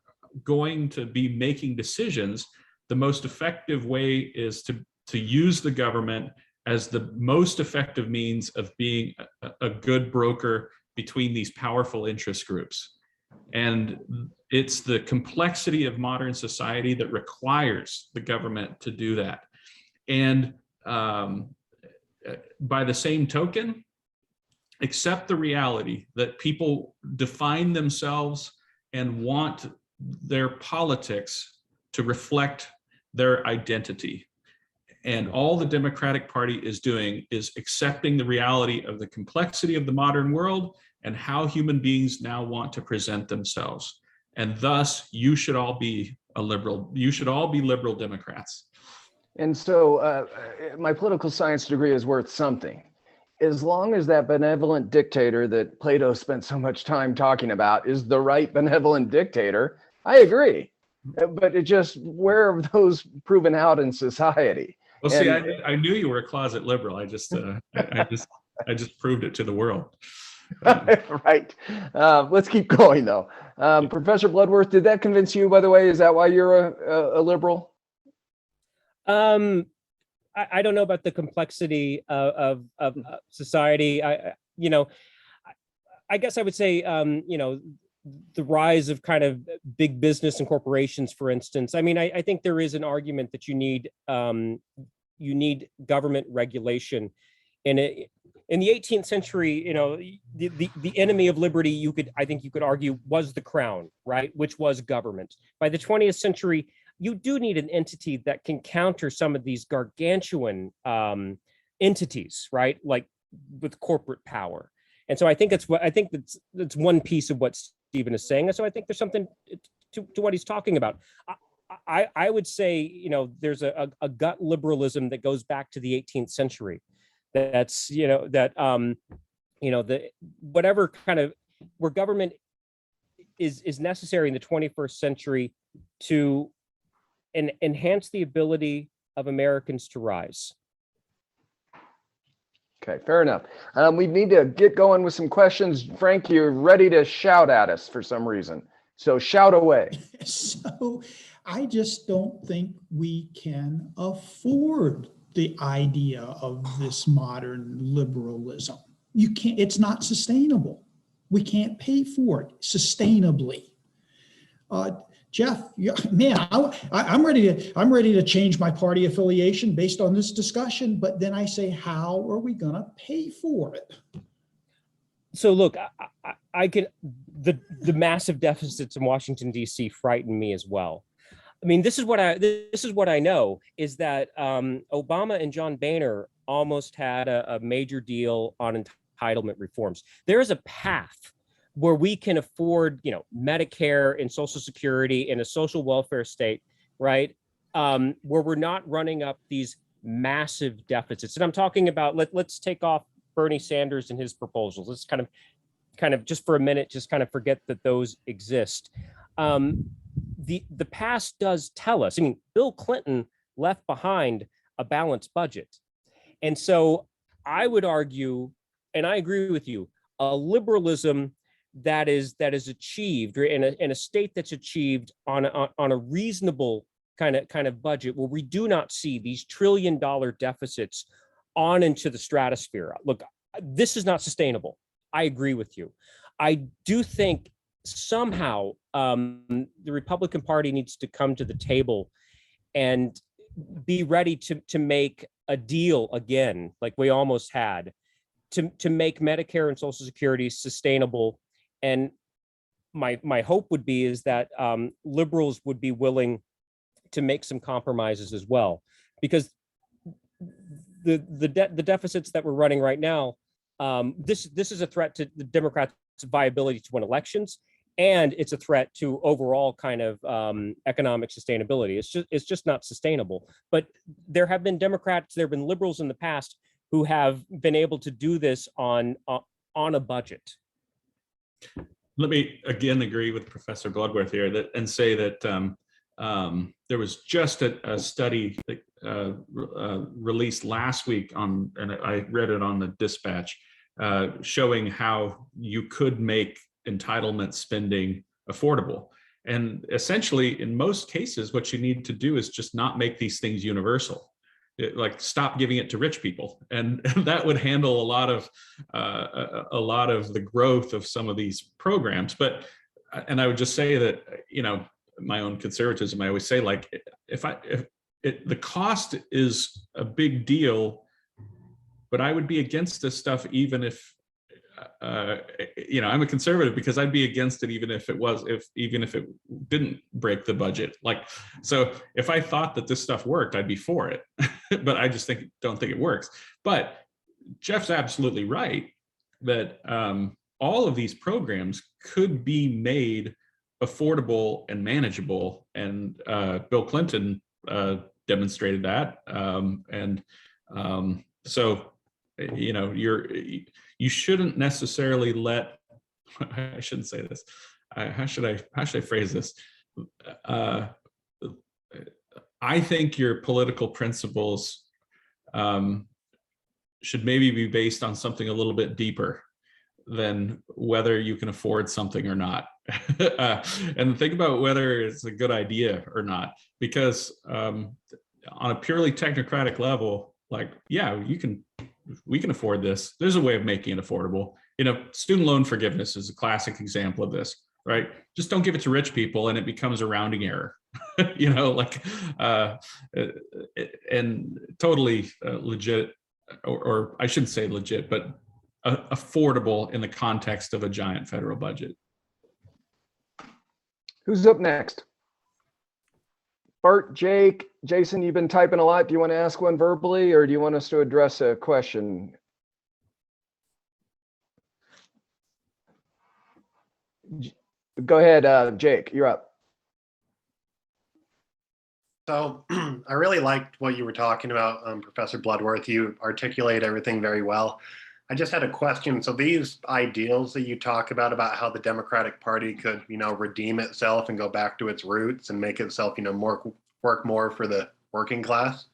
going to be making decisions, the most effective way is to use the government as the most effective means of being a good broker between these powerful interest groups. And it's the complexity of modern society that requires the government to do that. And by the same token, accept the reality that people define themselves and want their politics to reflect their identity. And all the Democratic Party is doing is accepting the reality of the complexity of the modern world and how human beings now want to present themselves. And thus, you should all be liberal Democrats. And so my political science degree is worth something. As long as that benevolent dictator that Plato spent so much time talking about is the right benevolent dictator, I agree. But it just, where are those proven out in society? Well, see, I knew you were a closet liberal. I just proved it to the world. Right. Let's keep going, though. Professor Bloodworth, did that convince you, by the way? Is that why you're a liberal? I don't know about the complexity of society. I guess I would say, the rise of kind of big business and corporations, for instance. I mean, I think there is an argument that you need government regulation. In the 18th century, the enemy of liberty, I think you could argue, was the crown, right? Which was government. By the 20th century, you do need an entity that can counter some of these gargantuan entities, right? Like with corporate power. And so I think that's one piece of what Stephen is saying. And so I think there's something to what he's talking about. I would say, there's a gut liberalism that goes back to the 18th century. That's, whatever kind of, where government is necessary in the 21st century to enhance the ability of Americans to rise. Okay, fair enough. We need to get going with some questions. Frank, you're ready to shout at us for some reason. So shout away. So I just don't think we can afford the idea of this modern liberalism. You can't, it's not sustainable. We can't pay for it sustainably. Jeff, man, I'm ready to change my party affiliation based on this discussion, but then I say, how are we going to pay for it? So look, I can, the massive deficits in Washington, D.C. frighten me as well. I mean, this is what I know is that Obama and John Boehner almost had a major deal on entitlement reforms. There is a path where we can afford, Medicare and Social Security in a social welfare state, right? Where we're not running up these massive deficits. And I'm talking about, let's take off Bernie Sanders and his proposals. Let's kind of just for a minute, just kind of forget that those exist. The past does tell us, I mean, Bill Clinton left behind a balanced budget. And so I would argue, and I agree with you, a liberalism that is achieved in a state that's achieved on a reasonable kind of budget where we do not see these $1 trillion deficits on into the stratosphere. Look, this is not sustainable. I agree with you. I do think somehow the Republican Party needs to come to the table and be ready to make a deal again, like we almost had, to make Medicare and Social Security sustainable. And my hope would be is that liberals would be willing to make some compromises as well, because the deficits that we're running right now, this is a threat to the Democrats' viability to win elections, and it's a threat to overall kind of economic sustainability. It's just not sustainable. But there have been Democrats, there have been liberals in the past who have been able to do this on a budget. let me again agree with Professor Bloodworth here and say that there was just a study that, released last week and I read it on the Dispatch, showing how you could make entitlement spending affordable. And essentially, in most cases, what you need to do is just not make these things universal. Like stop giving it to rich people, and that would handle a lot of the growth of some of these programs. But I would just say that, my own conservatism, I always say, like, if the cost is a big deal, but I would be against this stuff even if I'm a conservative, because I'd be against it even if it didn't break the budget. Like, so if I thought that this stuff worked, I'd be for it. But I just don't think it works. But Jeff's absolutely right that all of these programs could be made affordable and manageable, and Bill Clinton demonstrated that. So you shouldn't necessarily let, I shouldn't say this. How should I phrase this? I think your political principles should maybe be based on something a little bit deeper than whether you can afford something or not. And think about whether it's a good idea or not, because on a purely technocratic level, like, yeah, we can afford this. There's a way of making it affordable. Student loan forgiveness is a classic example of this, right? Just don't give it to rich people and it becomes a rounding error. And totally legit, or I shouldn't say legit, but affordable in the context of a giant federal budget. Who's up next? Bart, Jake, Jason, you've been typing a lot. Do you want to ask one verbally, or do you want us to address a question? Go ahead, Jake, you're up. So I really liked what you were talking about, Professor Bloodworth. You articulate everything very well. I just had a question. So these ideals that you talk about how the Democratic Party could, redeem itself and go back to its roots and make itself, work more for the working class.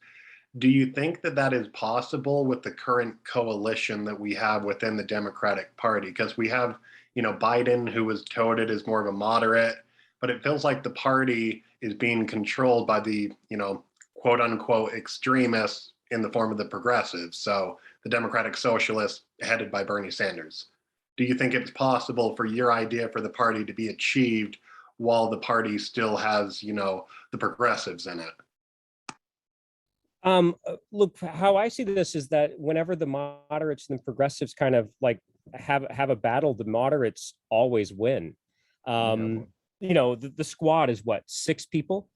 Do you think that that is possible with the current coalition that we have within the Democratic Party? Because we have, Biden, who was touted as more of a moderate, but it feels like the party is being controlled by the, quote unquote extremists in the form of the progressives. So the Democratic Socialists headed by Bernie Sanders. Do you think it's possible for your idea for the party to be achieved while the party still has, the progressives in it? Look, how I see this is that whenever the moderates and the progressives kind of like have a battle, the moderates always win. The squad is what, 6 people?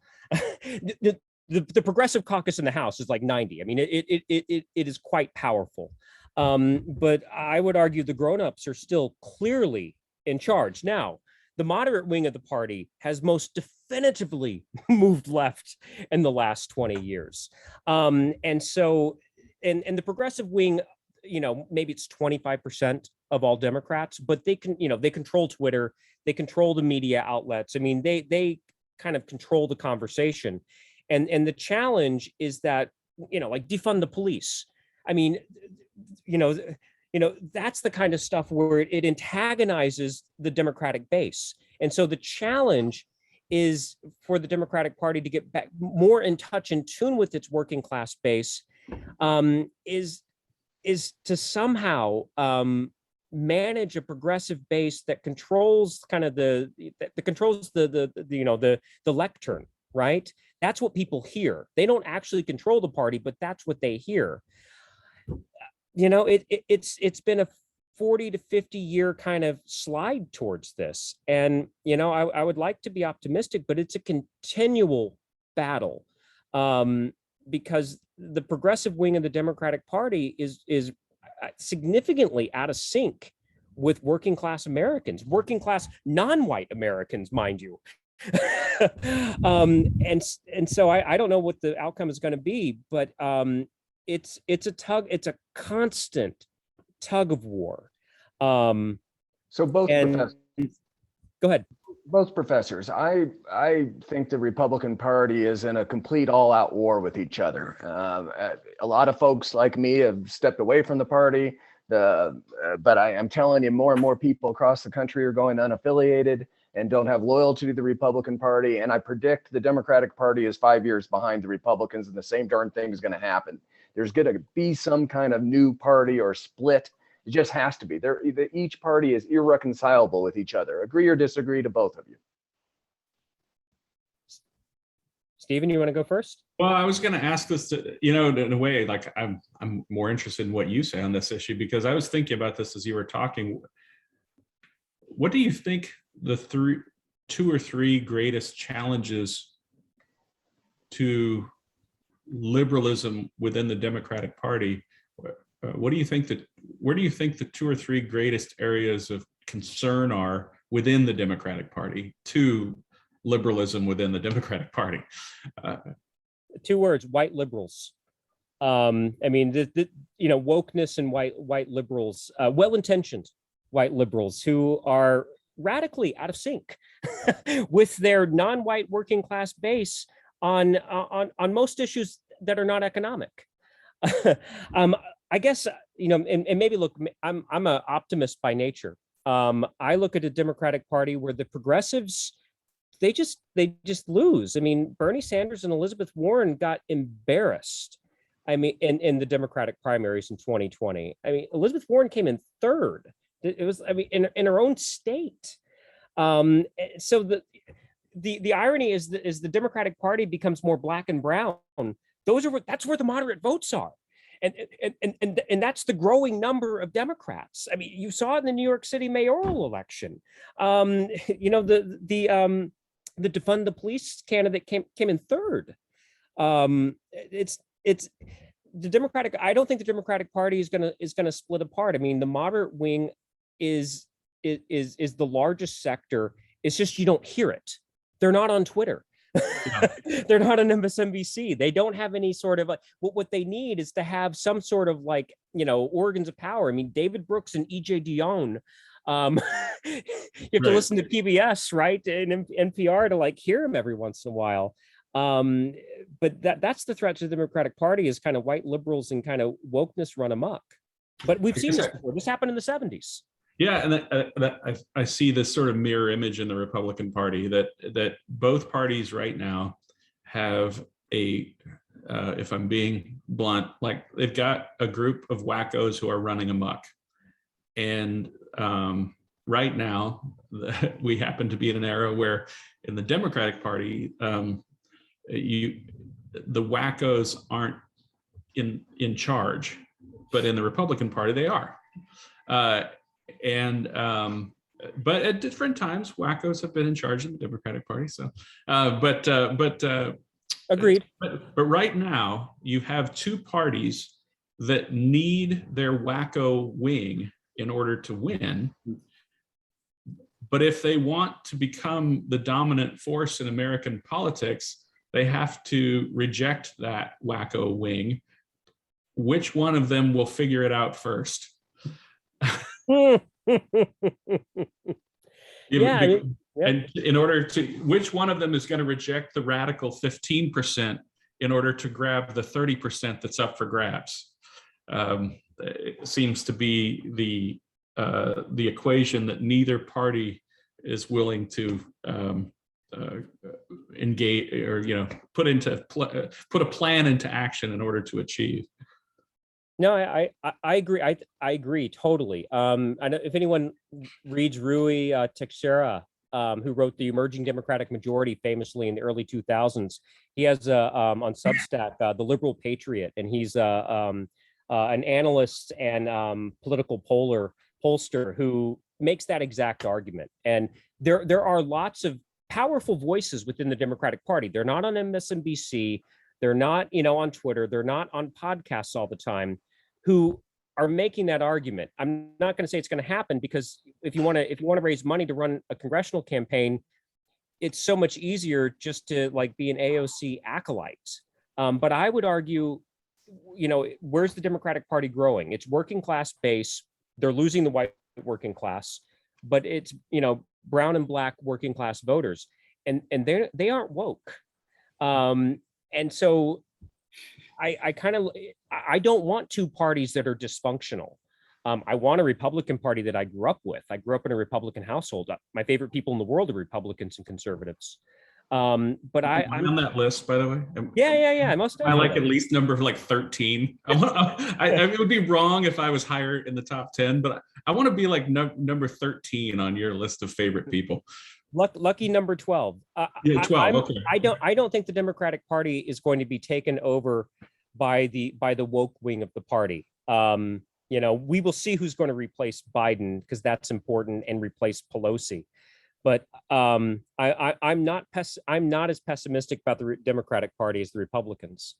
The progressive caucus in the House is like 90. I mean, it is quite powerful. But I would argue the grown-ups are still clearly in charge. Now, the moderate wing of the party has most definitively moved left in the last 20 years. And the progressive wing, maybe it's 25% of all Democrats, but they can, they control Twitter, they control the media outlets. I mean, they kind of control the conversation. And the challenge is that, like defund the police. I mean, that's the kind of stuff where it antagonizes the Democratic base. And so the challenge is for the Democratic Party to get back more in touch and tune with its working class base, is to somehow manage a progressive base that controls kind of the lectern, right? That's what people hear. They don't actually control the party, but that's what they hear. It's been a 40 to 50 year kind of slide towards this. And, I would like to be optimistic, but it's a continual battle, because the progressive wing of the Democratic Party is significantly out of sync with working class Americans, working class non-white Americans, mind you. And so I don't know what the outcome is going to be, but it's a constant tug of war. So both professors. Go ahead. Both professors. I think the Republican Party is in a complete all-out war with each other. A lot of folks like me have stepped away from the party, but I am telling you, more and more people across the country are going unaffiliated and don't have loyalty to the Republican Party. And I predict the Democratic Party is 5 years behind the Republicans, and the same darn thing is going to happen. There's going to be some kind of new party or split. It just has to be. Each party is irreconcilable with each other. Agree or disagree to both of you? Stephen, you want to go first? Well, I was going to ask this, in a way, like I'm more interested in what you say on this issue, because I was thinking about this as you were talking. What do you think the two or three greatest challenges to liberalism within the Democratic Party? Where do you think the two or three greatest areas of concern are within the Democratic Party to liberalism within the Democratic Party? 2 words: white liberals. I mean, wokeness and white liberals, well-intentioned white liberals who are radically out of sync with their non-white working class base on most issues that are not economic. I guess, and maybe look, I'm an optimist by nature. I look at a Democratic Party where the progressives, they just lose. I mean, Bernie Sanders and Elizabeth Warren got embarrassed. I mean, in the Democratic primaries in 2020. I mean, Elizabeth Warren came in third. It was, I mean, in her own state. So the irony is the Democratic Party becomes more black and brown. That's where the moderate votes are. And that's the growing number of Democrats. I mean, you saw it in the New York City mayoral election. The defund the police candidate came in third. It's the Democratic. I don't think the Democratic Party is gonna split apart. I mean, the moderate wing is the largest sector. It's just you don't hear it. They're not on Twitter. They're not on MSNBC. They don't have any sort of what they need is to have some sort of organs of power. I mean, David Brooks and EJ Dionne. You have to listen to PBS, right, and NPR to hear him every once in a while. But that's the threat to the Democratic Party is kind of white liberals and kind of wokeness run amok. But we've seen this before. This happened in the 70s. Yeah, and I see this sort of mirror image in the Republican Party that both parties right now have if I'm being blunt, they've got a group of wackos who are running amok. And right now, we happen to be in an era where in the Democratic Party, the wackos aren't in charge, but in the Republican Party, they are. But at different times, wackos have been in charge of the Democratic Party. So, agreed. But right now, you have two parties that need their wacko wing in order to win. But if they want to become the dominant force in American politics, they have to reject that wacko wing. Which one of them will figure it out first? And in order to, which one of them is going to reject the radical 15% in order to grab the 30% that's up for grabs? It seems to be the equation that neither party is willing to engage or put a plan into action in order to achieve. No, I agree. I agree totally. I know if anyone reads Rui Teixeira, who wrote The Emerging Democratic Majority famously in the early 2000s, he has on Substack, The Liberal Patriot, and he's an analyst and political pollster who makes that exact argument. And there are lots of powerful voices within the Democratic Party. They're not on MSNBC. They're not, on Twitter. They're not on podcasts all the time, who are making that argument. I'm not going to say it's going to happen, because if you want to raise money to run a congressional campaign, it's so much easier just to be an AOC acolyte. But I would argue, where's the Democratic Party growing? It's working class base. They're losing the white working class. but it's, brown and black working class voters, and they aren't woke. And so I don't want two parties that are dysfunctional. I want a Republican Party that I grew up with. I grew up in a Republican household. My favorite people in the world are Republicans and conservatives. But I'm on that list, by the way. Yeah. Most I like definitely. at least number like 13. It would be wrong if I was higher in the top 10, but I want to be like number 13 on your list of favorite people. Lucky number 12. Yeah, 12. Okay. I don't think the Democratic Party is going to be taken over by the woke wing of the party. We will see who's going to replace Biden, because that's important, and replace Pelosi. But I'm not as pessimistic about the Democratic Party as the Republicans.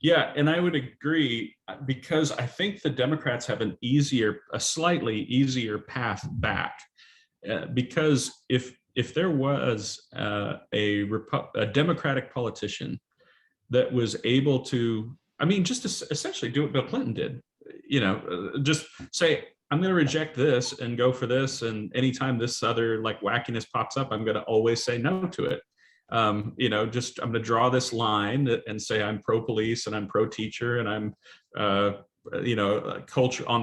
Yeah, and I would agree, because I think the Democrats have a slightly easier path back, because if there was a Democratic politician that was able to, just essentially do what Bill Clinton did, just say, I'm going to reject this and go for this, and anytime this other like wackiness pops up, I'm going to always say no to it. I'm going to draw this line and say I'm pro-police and I'm pro-teacher and I'm on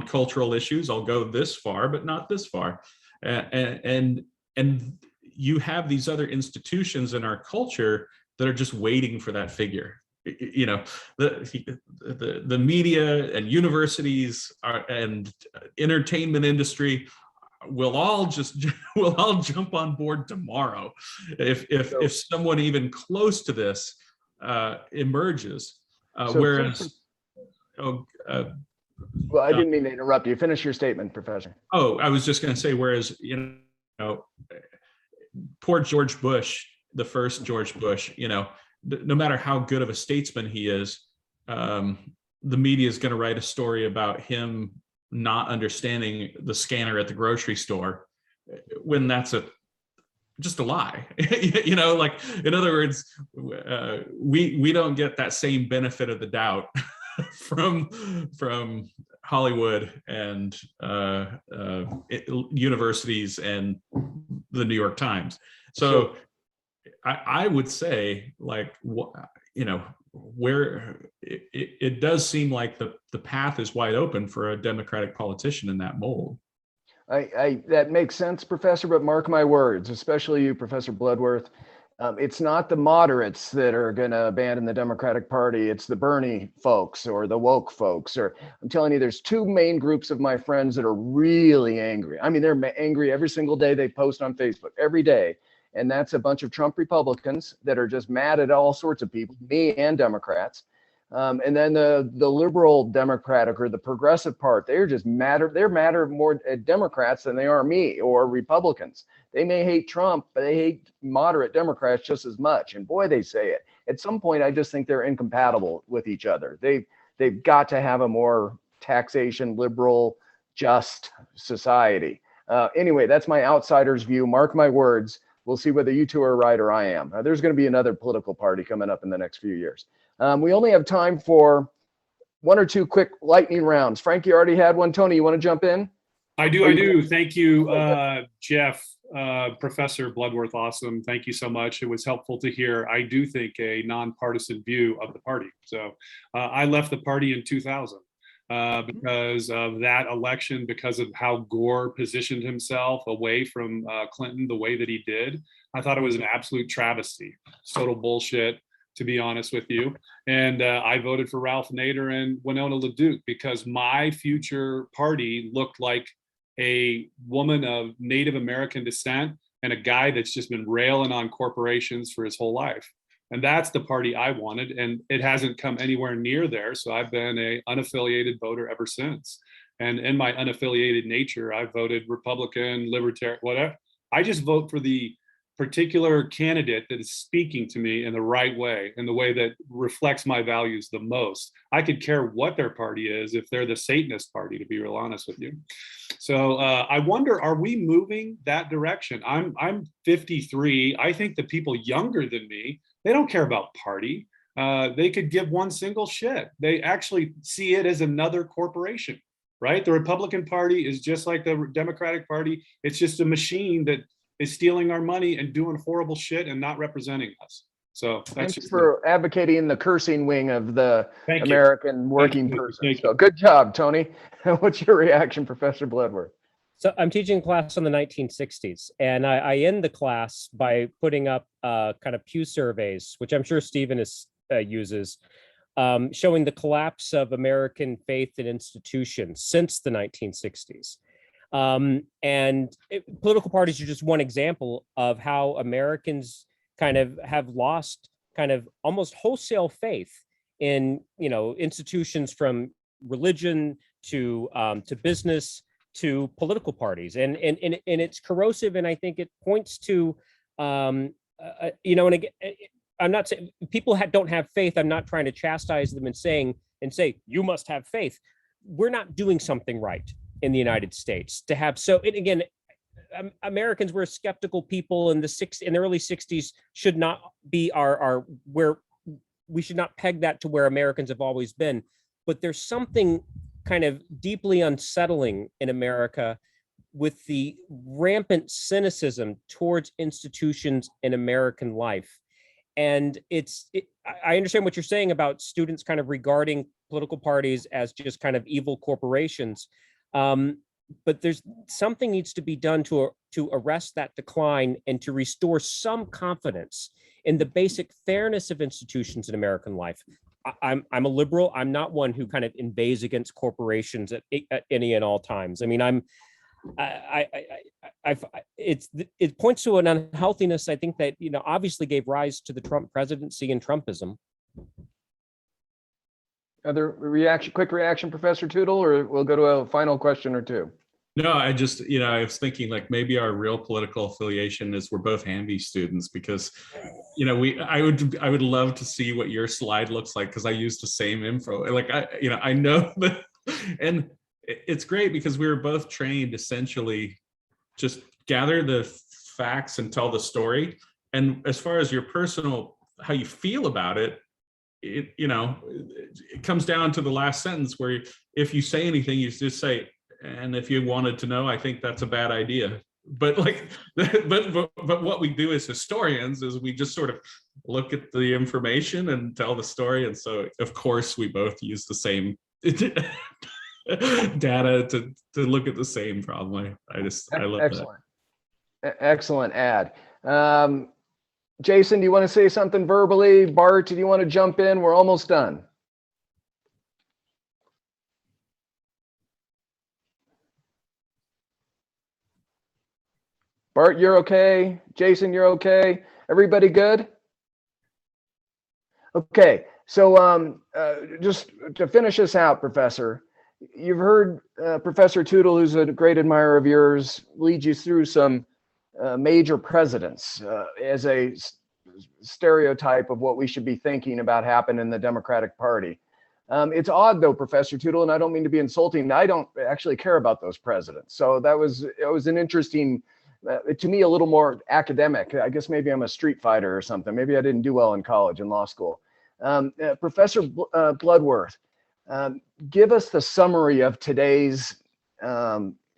cultural issues. I'll go this far, but not this far. And you have these other institutions in our culture that are just waiting for that figure. The media and universities and entertainment industry will all jump on board tomorrow if someone even close to this emerges. Whereas, well, I didn't mean to interrupt you. Finish your statement, Professor. Oh, I was just going to say, whereas poor George Bush, the first George Bush, no matter how good of a statesman he is, the media is going to write a story about him not understanding the scanner at the grocery store, when that's just a lie. Like, in other words, we don't get that same benefit of the doubt from Hollywood and universities and the New York Times. So I would say, like, where it does seem like the path is wide open for a Democratic politician in that mold. That makes sense, Professor, but mark my words, especially you, Professor Bloodworth, it's not the moderates that are going to abandon the Democratic Party. It's the Bernie folks or the woke folks. Or I'm telling you, there's two main groups of my friends that are really angry. They're angry every single day. They post on Facebook every day. And that's a bunch of Trump Republicans that are just mad at all sorts of people, me and Democrats. And then the liberal Democratic or the progressive part, they're just madder. They're madder more at Democrats than they are me or Republicans. They may hate Trump, but they hate moderate Democrats just as much. And boy, they say it. At some point, I just think they're incompatible with each other. They've got to have a more taxation, liberal, just society. Anyway, that's my outsider's view. Mark my words. We'll see whether you two are right or I am. There's going to be another political party coming up in the next few years. We only have time for one or two quick lightning rounds. Frank, you already had one. Tony, you want to jump in? I do. Thank you, Jeff, Professor Bloodworth. Awesome. Thank you so much. It was helpful to hear, I do think, a nonpartisan view of the party. So I left the party in 2000. Because of that election, because of how Gore positioned himself away from Clinton the way that he did. I thought it was an absolute travesty. It's total bullshit, to be honest with you. And I voted for Ralph Nader and Winona LaDuke because my future party looked like a woman of Native American descent and a guy that's just been railing on corporations for his whole life. And that's the party I wanted, and it hasn't come anywhere near there. So I've been an unaffiliated voter ever since. And in my unaffiliated nature, I voted Republican, Libertarian, whatever. I just vote for the particular candidate that is speaking to me in the right way, in the way that reflects my values the most. I could care what their party is if they're the Satanist party, to be real honest with you. So I wonder, are we moving that direction? I'm 53. I think the people younger than me, they don't care about party. They could give one single shit. They actually see it as another corporation. right? The Republican Party is just like the Democratic Party. It's just a machine that is stealing our money and doing horrible shit and not representing us. So that's Thanks just for advocating the cursing wing of the Thank you. American working Thank you. person. Thank So good job, Tony. What's your reaction, Professor Bloodworth? So I'm teaching a class on the 1960s, and I end the class by putting up kind of Pew surveys, which I'm sure Stephen uses, showing the collapse of American faith in institutions since the 1960s. Political parties are just one example of how Americans kind of have lost kind of almost wholesale faith in, institutions, from religion to business to political parties, and it's corrosive, and I think it points to, and again, I'm not saying people don't have faith. I'm not trying to chastise them and say you must have faith. We're not doing something right in the United States to have so. And again, Americans were a skeptical people in the early 60s. Should not be our where we should not peg that to where Americans have always been. But there's something kind of deeply unsettling in America with the rampant cynicism towards institutions in American life. And I understand what you're saying about students kind of regarding political parties as just kind of evil corporations. But there's something needs to be done to arrest that decline and to restore some confidence in the basic fairness of institutions in American life. I'm a liberal. I'm not one who kind of inveighs against corporations at any and all times. I mean, it points to an unhealthiness, I think, that obviously gave rise to the Trump presidency and Trumpism. Quick reaction, Professor Tootle, or we'll go to a final question or two. No, I just, I was thinking like maybe our real political affiliation is we're both Hanby students, because, I would love to see what your slide looks like, because I used the same info. Like I know that, and it's great because we were both trained essentially just gather the facts and tell the story. And as far as your personal, how you feel about it, it comes down to the last sentence where if you say anything, you just say, and if you wanted to know, I think that's a bad idea. But but what we do as historians is we just sort of look at the information and tell the story. And so, of course, we both use the same data to look at the same problem. I love Excellent. That. Excellent ad. Jason, do you want to say something verbally? Bart, do you want to jump in? We're almost done. Bart, you're okay. Jason, you're okay. Everybody good? Okay, so just to finish this out, Professor, you've heard Professor Tootle, who's a great admirer of yours, lead you through some major presidents as a stereotype of what we should be thinking about happened in the Democratic Party. It's odd, though, Professor Tootle, and I don't mean to be insulting. I don't actually care about those presidents. So it was an interesting, to me, a little more academic. I guess maybe I'm a street fighter or something. Maybe I didn't do well in college and law school. Professor Bloodworth, give us the summary of today's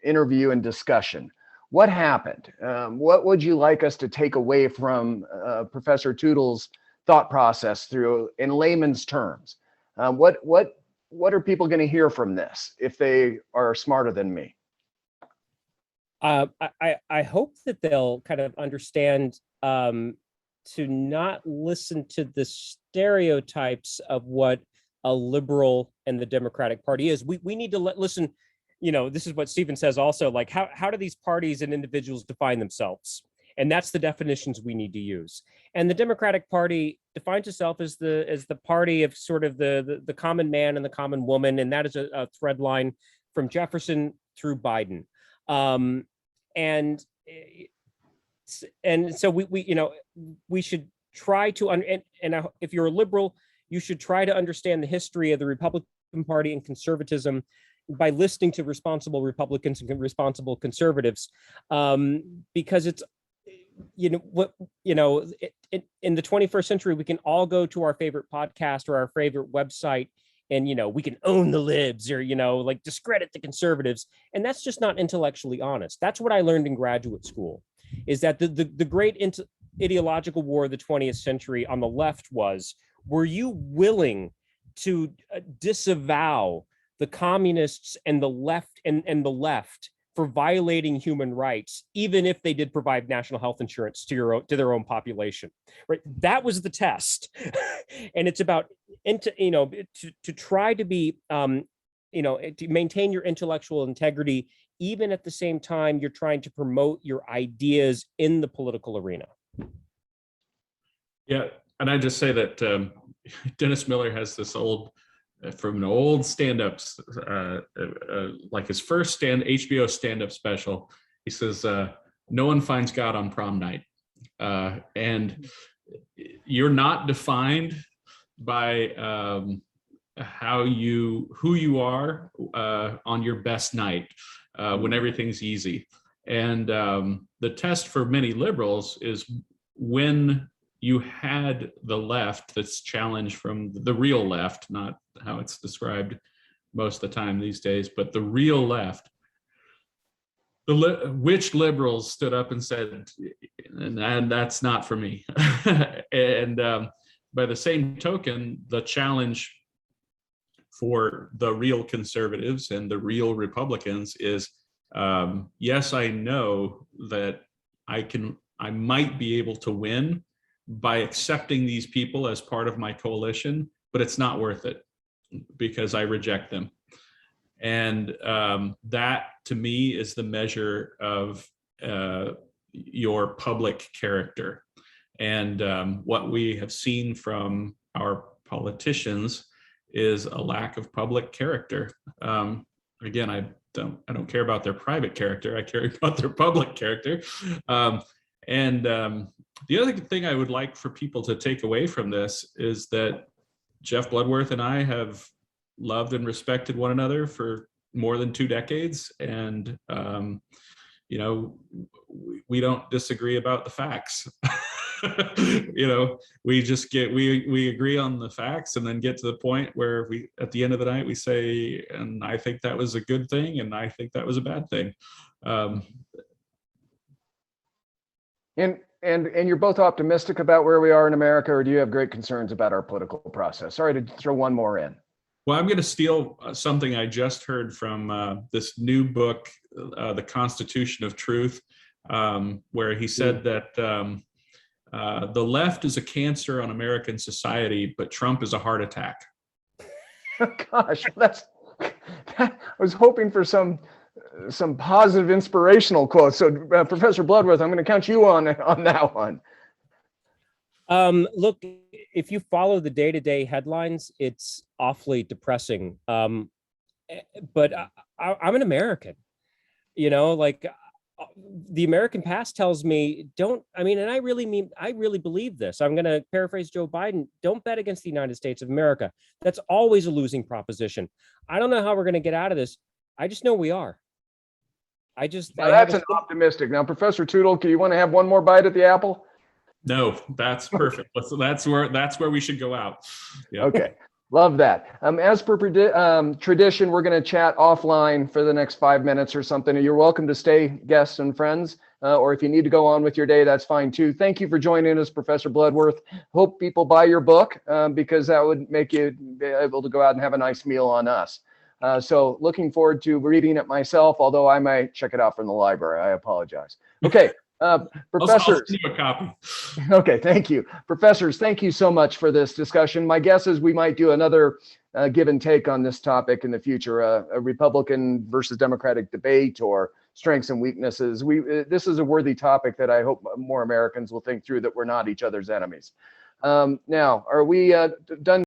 interview and discussion. What happened? What would you like us to take away from Professor Tootle's thought process through in layman's terms? What are people going to hear from this if they are smarter than me? I hope that they'll kind of understand to not listen to the stereotypes of what a liberal and the Democratic Party is. We need to listen. This is what Stephen says also, like how do these parties and individuals define themselves? And that's the definitions we need to use. And the Democratic Party defines itself as the party of sort of the common man and the common woman. And that is a thread line from Jefferson through Biden. And so we should try to, if you're a liberal, you should try to understand the history of the Republican Party and conservatism by listening to responsible Republicans and responsible conservatives, because it's, in the 21st century, we can all go to our favorite podcast or our favorite website and, we can own the libs, or, like discredit the conservatives. And that's just not intellectually honest. That's what I learned in graduate school, is that the great ideological war of the 20th century on the left was, were you willing to disavow the communists and the left and the left for violating human rights, even if they did provide national health insurance to their own population, right? That was the test. And it's about, to try to be, to maintain your intellectual integrity, even at the same time you're trying to promote your ideas in the political arena. Yeah, and I just say that Dennis Miller has this from an old stand-ups, like his first HBO stand-up special. He says, "No one finds God on prom night," and you're not defined by who you are on your best night, when everything's easy. And the test for many liberals is when you had the left that's challenged from the real left, not how it's described most of the time these days, but the real left. Which liberals stood up and said, and that's not for me. And by the same token, the challenge for the real conservatives and the real Republicans is, yes, I know that I might be able to win by accepting these people as part of my coalition, but it's not worth it because I reject them. And that, to me, is the measure of your public character. And what we have seen from our politicians is a lack of public character. Again, I don't care about their private character. I care about their public character. The other thing I would like for people to take away from this is that Jeff Bloodworth and I have loved and respected one another for more than 2 decades. And, we don't disagree about the facts. We agree on the facts, and then get to the point where at the end of the night, we say, and I think that was a good thing, and I think that was a bad thing. And you're both optimistic about where we are in America, or do you have great concerns about our political process? Sorry to throw one more in. Well, I'm going to steal something I just heard from this new book, The Constitution of Truth, where he said that the left is a cancer on American society, but Trump is a heart attack. Gosh, I was hoping for some positive, inspirational quotes. So, Professor Bloodworth, I'm going to count you on that one. Look, if you follow the day-to-day headlines, it's awfully depressing. But I'm an American, the American past tells me and I really believe this. I'm going to paraphrase Joe Biden. Don't bet against the United States of America. That's always a losing proposition. I don't know how we're going to get out of this. I just know we are. That's an optimistic. Now, Professor Tootle, do you want to have one more bite at the apple? No, that's perfect. That's where we should go out. Yeah. Okay, love that. As per tradition, we're going to chat offline for the next 5 minutes or something. You're welcome to stay, guests and friends, or if you need to go on with your day, that's fine too. Thank you for joining us, Professor Bloodworth. Hope people buy your book because that would make you be able to go out and have a nice meal on us. So looking forward to reading it myself, although I might check it out from the library. I apologize. Okay. Professors, I'll send you a copy. Okay, thank you. Professors, thank you so much for this discussion. My guess is we might do another give and take on this topic in the future, a Republican versus Democratic debate or strengths and weaknesses. This is a worthy topic that I hope more Americans will think through, that we're not each other's enemies. Now, are we done?